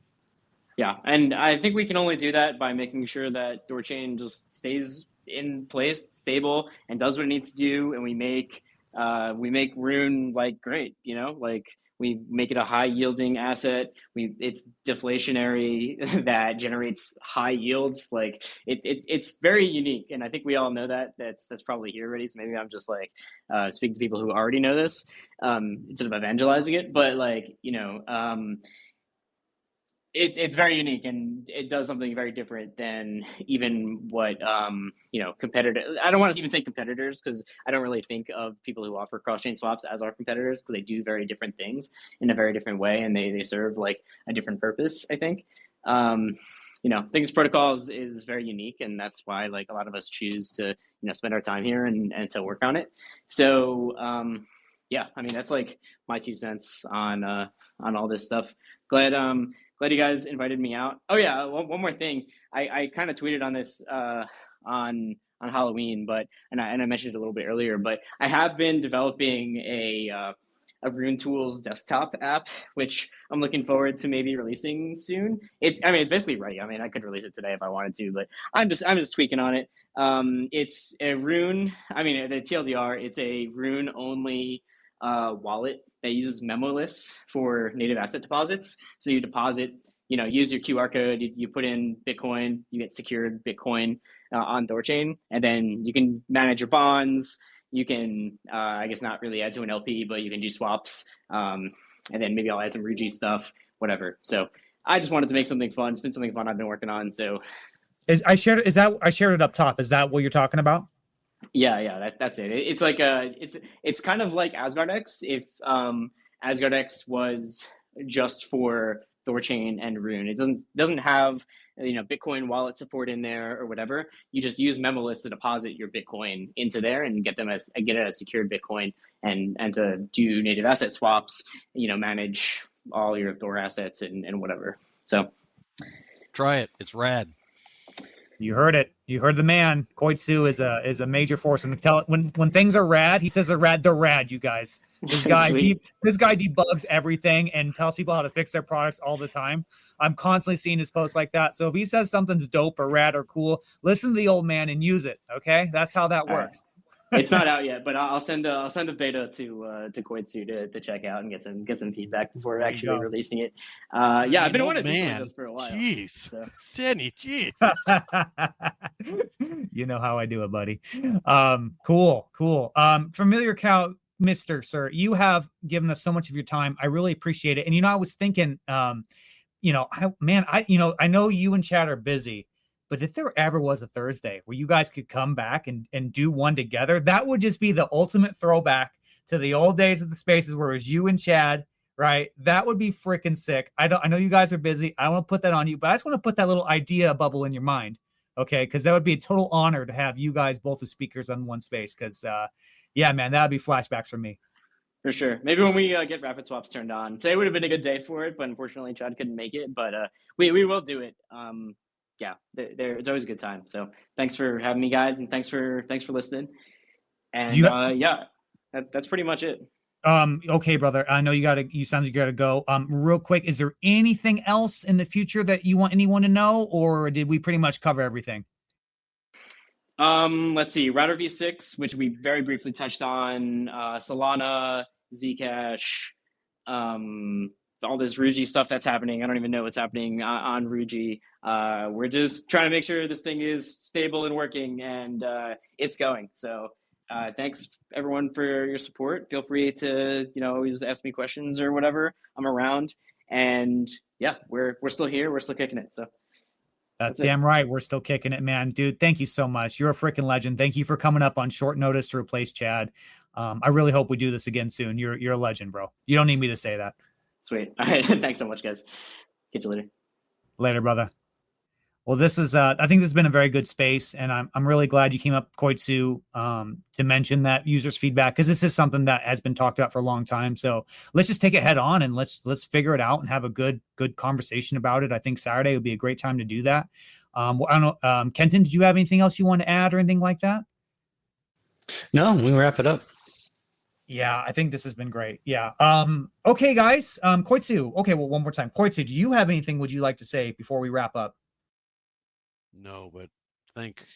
Yeah, and I think we can only do that by making sure that THORChain just stays in place, stable, and does what it needs to do. And we make Rune great. We make it a high yielding asset. It's deflationary that generates high yields. Like it's very unique, and I think we all know that. That's probably here already. So maybe I'm just speaking to people who already know this instead of evangelizing it. But it's very unique, and it does something very different than even what competitors. I don't want to even say competitors, because I don't really think of people who offer cross-chain swaps as our competitors, because they do very different things in a very different way, and they serve a different purpose, I think. Things protocols is very unique, and that's why a lot of us choose to spend our time here and to work on it. So yeah, I mean, that's my 2 cents on all this stuff. Glad you guys invited me out. Oh yeah, one more thing. I kind of tweeted on this on Halloween, and I mentioned it a little bit earlier, but I have been developing a Rune Tools desktop app, which I'm looking forward to maybe releasing soon. It's basically ready. I mean, I could release it today if I wanted to, but I'm just tweaking on it. It's a Rune. I mean, the TLDR. It's a Rune only wallet that uses memoless for native asset deposits. So you deposit, use your QR code, you put in Bitcoin, you get secured Bitcoin on THORChain, and then you can manage your bonds. You can, I guess, not really add to an LP, but you can do swaps, and then maybe I'll add some Rugi stuff, whatever. So I just wanted to make something fun. It's been something fun I've been working on. So I shared it up top. Is that what you're talking about? Yeah, that's it. It's it's kind of like AsgardX if AsgardX was just for THORChain and Rune. It doesn't have Bitcoin wallet support in there or whatever. You just use memoless to deposit your Bitcoin into there and get it as secured Bitcoin and to do native asset swaps. Manage all your Thor assets and whatever. So try it. It's rad. You heard it. You heard the man. Koitsu is a major force. And when things are rad, he says they're rad. They're rad, you guys. This guy debugs everything and tells people how to fix their products all the time. I'm constantly seeing his posts like that. So if he says something's dope or rad or cool, listen to the old man and use it. Okay, that's how that works. It's not out yet, but I'll send a beta to Koitsu to check out and get some feedback before actually releasing it. Yeah, I've been wanting to do this for a while. Jeez, so. Denny, jeez. You know how I do it, buddy. Cool. FamiliarCow, Mr. Sir, you have given us so much of your time. I really appreciate it. And I was thinking, I know you and Chad are busy, but if there ever was a Thursday where you guys could come back and do one together, that would just be the ultimate throwback to the old days of the spaces where it was you and Chad, right? That would be freaking sick. I know you guys are busy. I want to put that on you, but I just want to put that little idea bubble in your mind. Okay. Cause that would be a total honor to have you guys, both the speakers on one space. Cause yeah, man, that would be flashbacks for me. For sure. Maybe when we get rapid swaps turned on. Today would have been a good day for it, but unfortunately Chad couldn't make it. But we will do it. Yeah, it's always a good time. So thanks for having me, guys, and thanks for listening. And yeah, that's pretty much it. Okay, brother. I know you sound like you gotta go. Real quick, is there anything else in the future that you want anyone to know, or did we pretty much cover everything? Let's see, router v6, which we very briefly touched on, Solana, Zcash, all this Ruji stuff that's happening. I don't even know what's happening on Ruji. We're just trying to make sure this thing is stable and working, and it's going. So thanks everyone for your support. Feel free to always ask me questions or whatever. I'm around, and yeah, we're still here. We're still kicking it. So. That's damn right. We're still kicking it, man. Dude, thank you so much. You're a freaking legend. Thank you for coming up on short notice to replace Chad. I really hope we do this again soon. You're a legend, bro. You don't need me to say that. Sweet. All right. Thanks so much, guys. Catch you later. Later, brother. Well, this is I think this has been a very good space, and I'm really glad you came up, Koitsu, to mention that users' feedback, because this is something that has been talked about for a long time. So let's just take it head on and let's figure it out and have a good conversation about it. I think Saturday would be a great time to do that. I don't know, Kenton, did you have anything else you want to add or anything like that? No, we can wrap it up. Yeah, I think this has been great. Yeah. Okay, guys. Koitsu. Okay, well, one more time. Koitsu, do you have anything would you like to say before we wrap up? No, but thank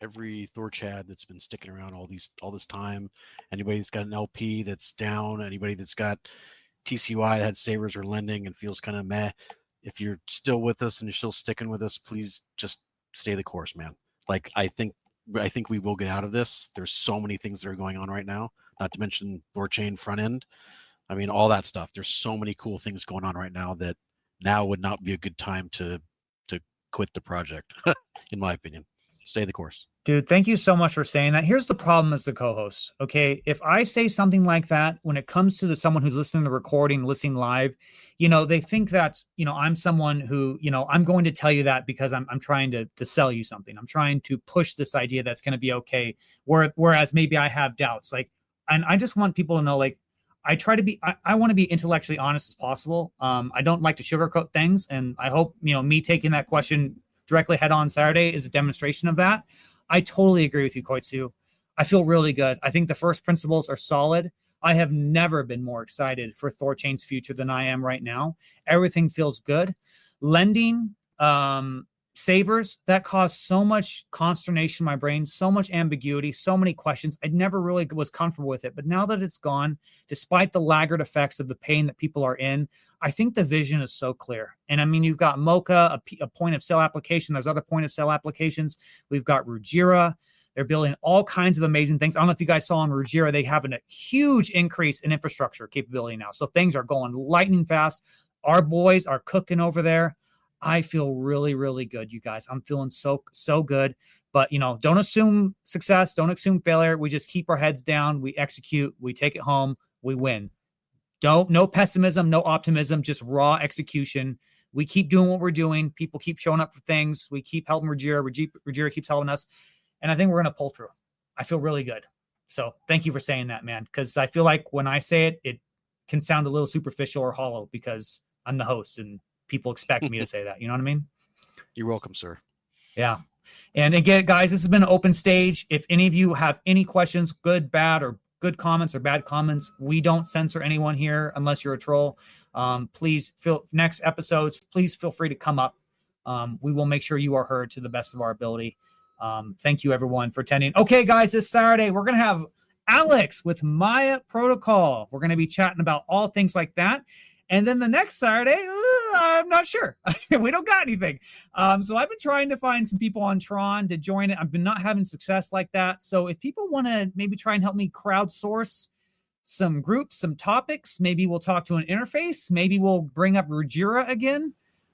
every THORChad that's been sticking around all this time. Anybody that's got an LP that's down, anybody that's got TCY that had savers or lending and feels kind of meh. If you're still with us and you're still sticking with us, please just stay the course, man. Like I think we will get out of this. There's so many things that are going on right now, not to mention THORChain front end. I mean, all that stuff. There's so many cool things going on right now that now would not be a good time to quit the project, in my opinion. Stay the course. Dude, thank you so much for saying that. Here's the problem as the co-host. Okay. If I say something like that, when it comes to someone who's listening to the recording, listening live, they think that, I'm someone who, I'm going to tell you that because I'm trying to sell you something. I'm trying to push this idea that's going to be okay. Whereas maybe I have doubts. And I just want people to know, I try to be, I want to be intellectually honest as possible. I don't like to sugarcoat things. And I hope, me taking that question directly head on Saturday is a demonstration of that. I totally agree with you, Koitsu. I feel really good. I think the first principles are solid. I have never been more excited for THORChain's future than I am right now. Everything feels good. Lending, savers, that caused so much consternation in my brain, so much ambiguity, so many questions. I never really was comfortable with it. But now that it's gone, despite the laggard effects of the pain that people are in, I think the vision is so clear. And I mean, you've got Mocha, a point of sale application. There's other point of sale applications. We've got Rujira. They're building all kinds of amazing things. I don't know if you guys saw on Rujira, they have a huge increase in infrastructure capability now. So things are going lightning fast. Our boys are cooking over there. I feel really, really good, you guys. I'm feeling so good. But, don't assume success. Don't assume failure. We just keep our heads down. We execute. We take it home. We win. No pessimism, no optimism, just raw execution. We keep doing what we're doing. People keep showing up for things. We keep helping Rujira. Rujira keeps helping us. And I think we're going to pull through. I feel really good. So thank you for saying that, man. Because I feel like when I say it, it can sound a little superficial or hollow because I'm the host and people expect me to say that. You know what I mean? You're welcome, sir. Yeah. And again, guys, this has been an open stage. If any of you have any questions, good, bad, or good comments or bad comments, we don't censor anyone here unless you're a troll. Please next episodes, please feel free to come up. We will make sure you are heard to the best of our ability. Thank you everyone for attending. Okay, guys, this Saturday, we're going to have Alex with Maya Protocol. We're going to be chatting about all things like that. And then the next Saturday, I'm not sure. We don't got anything. So I've been trying to find some people on Tron to join it. I've been not having success like that. So if people want to maybe try and help me crowdsource some groups, some topics, maybe we'll talk to an interface. Maybe we'll bring up Rujira again.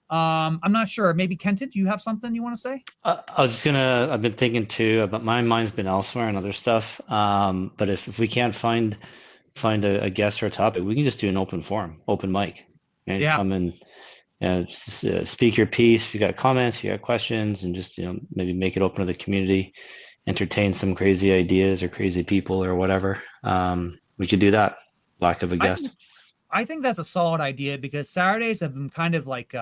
I'm not sure. Maybe Kenton, do you have something you want to say? I've been thinking too, but my mind's been elsewhere and other stuff. But if we can't find a guest or a topic, we can just do an open forum, open mic, and Yeah. come and speak your piece. If you got comments, if you got questions, and just maybe make it open to the community, entertain some crazy ideas or crazy people or whatever. We could do that. Lack of a guest. I think that's a solid idea because Saturdays have been kind of like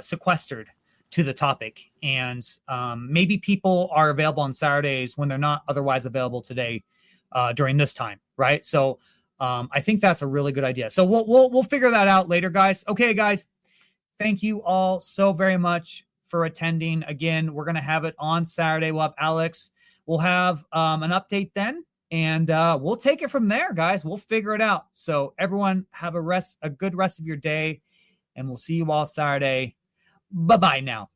sequestered to the topic, and maybe people are available on Saturdays when they're not otherwise available today during this time, right? So I think that's a really good idea. So we'll figure that out later, guys. Okay, guys, thank you all so very much for attending. Again, we're gonna have it on Saturday. We'll have Alex. We'll have an update then. And we'll take it from there, guys. We'll figure it out. So everyone have a good rest of your day, and we'll see you all Saturday. Bye-bye now.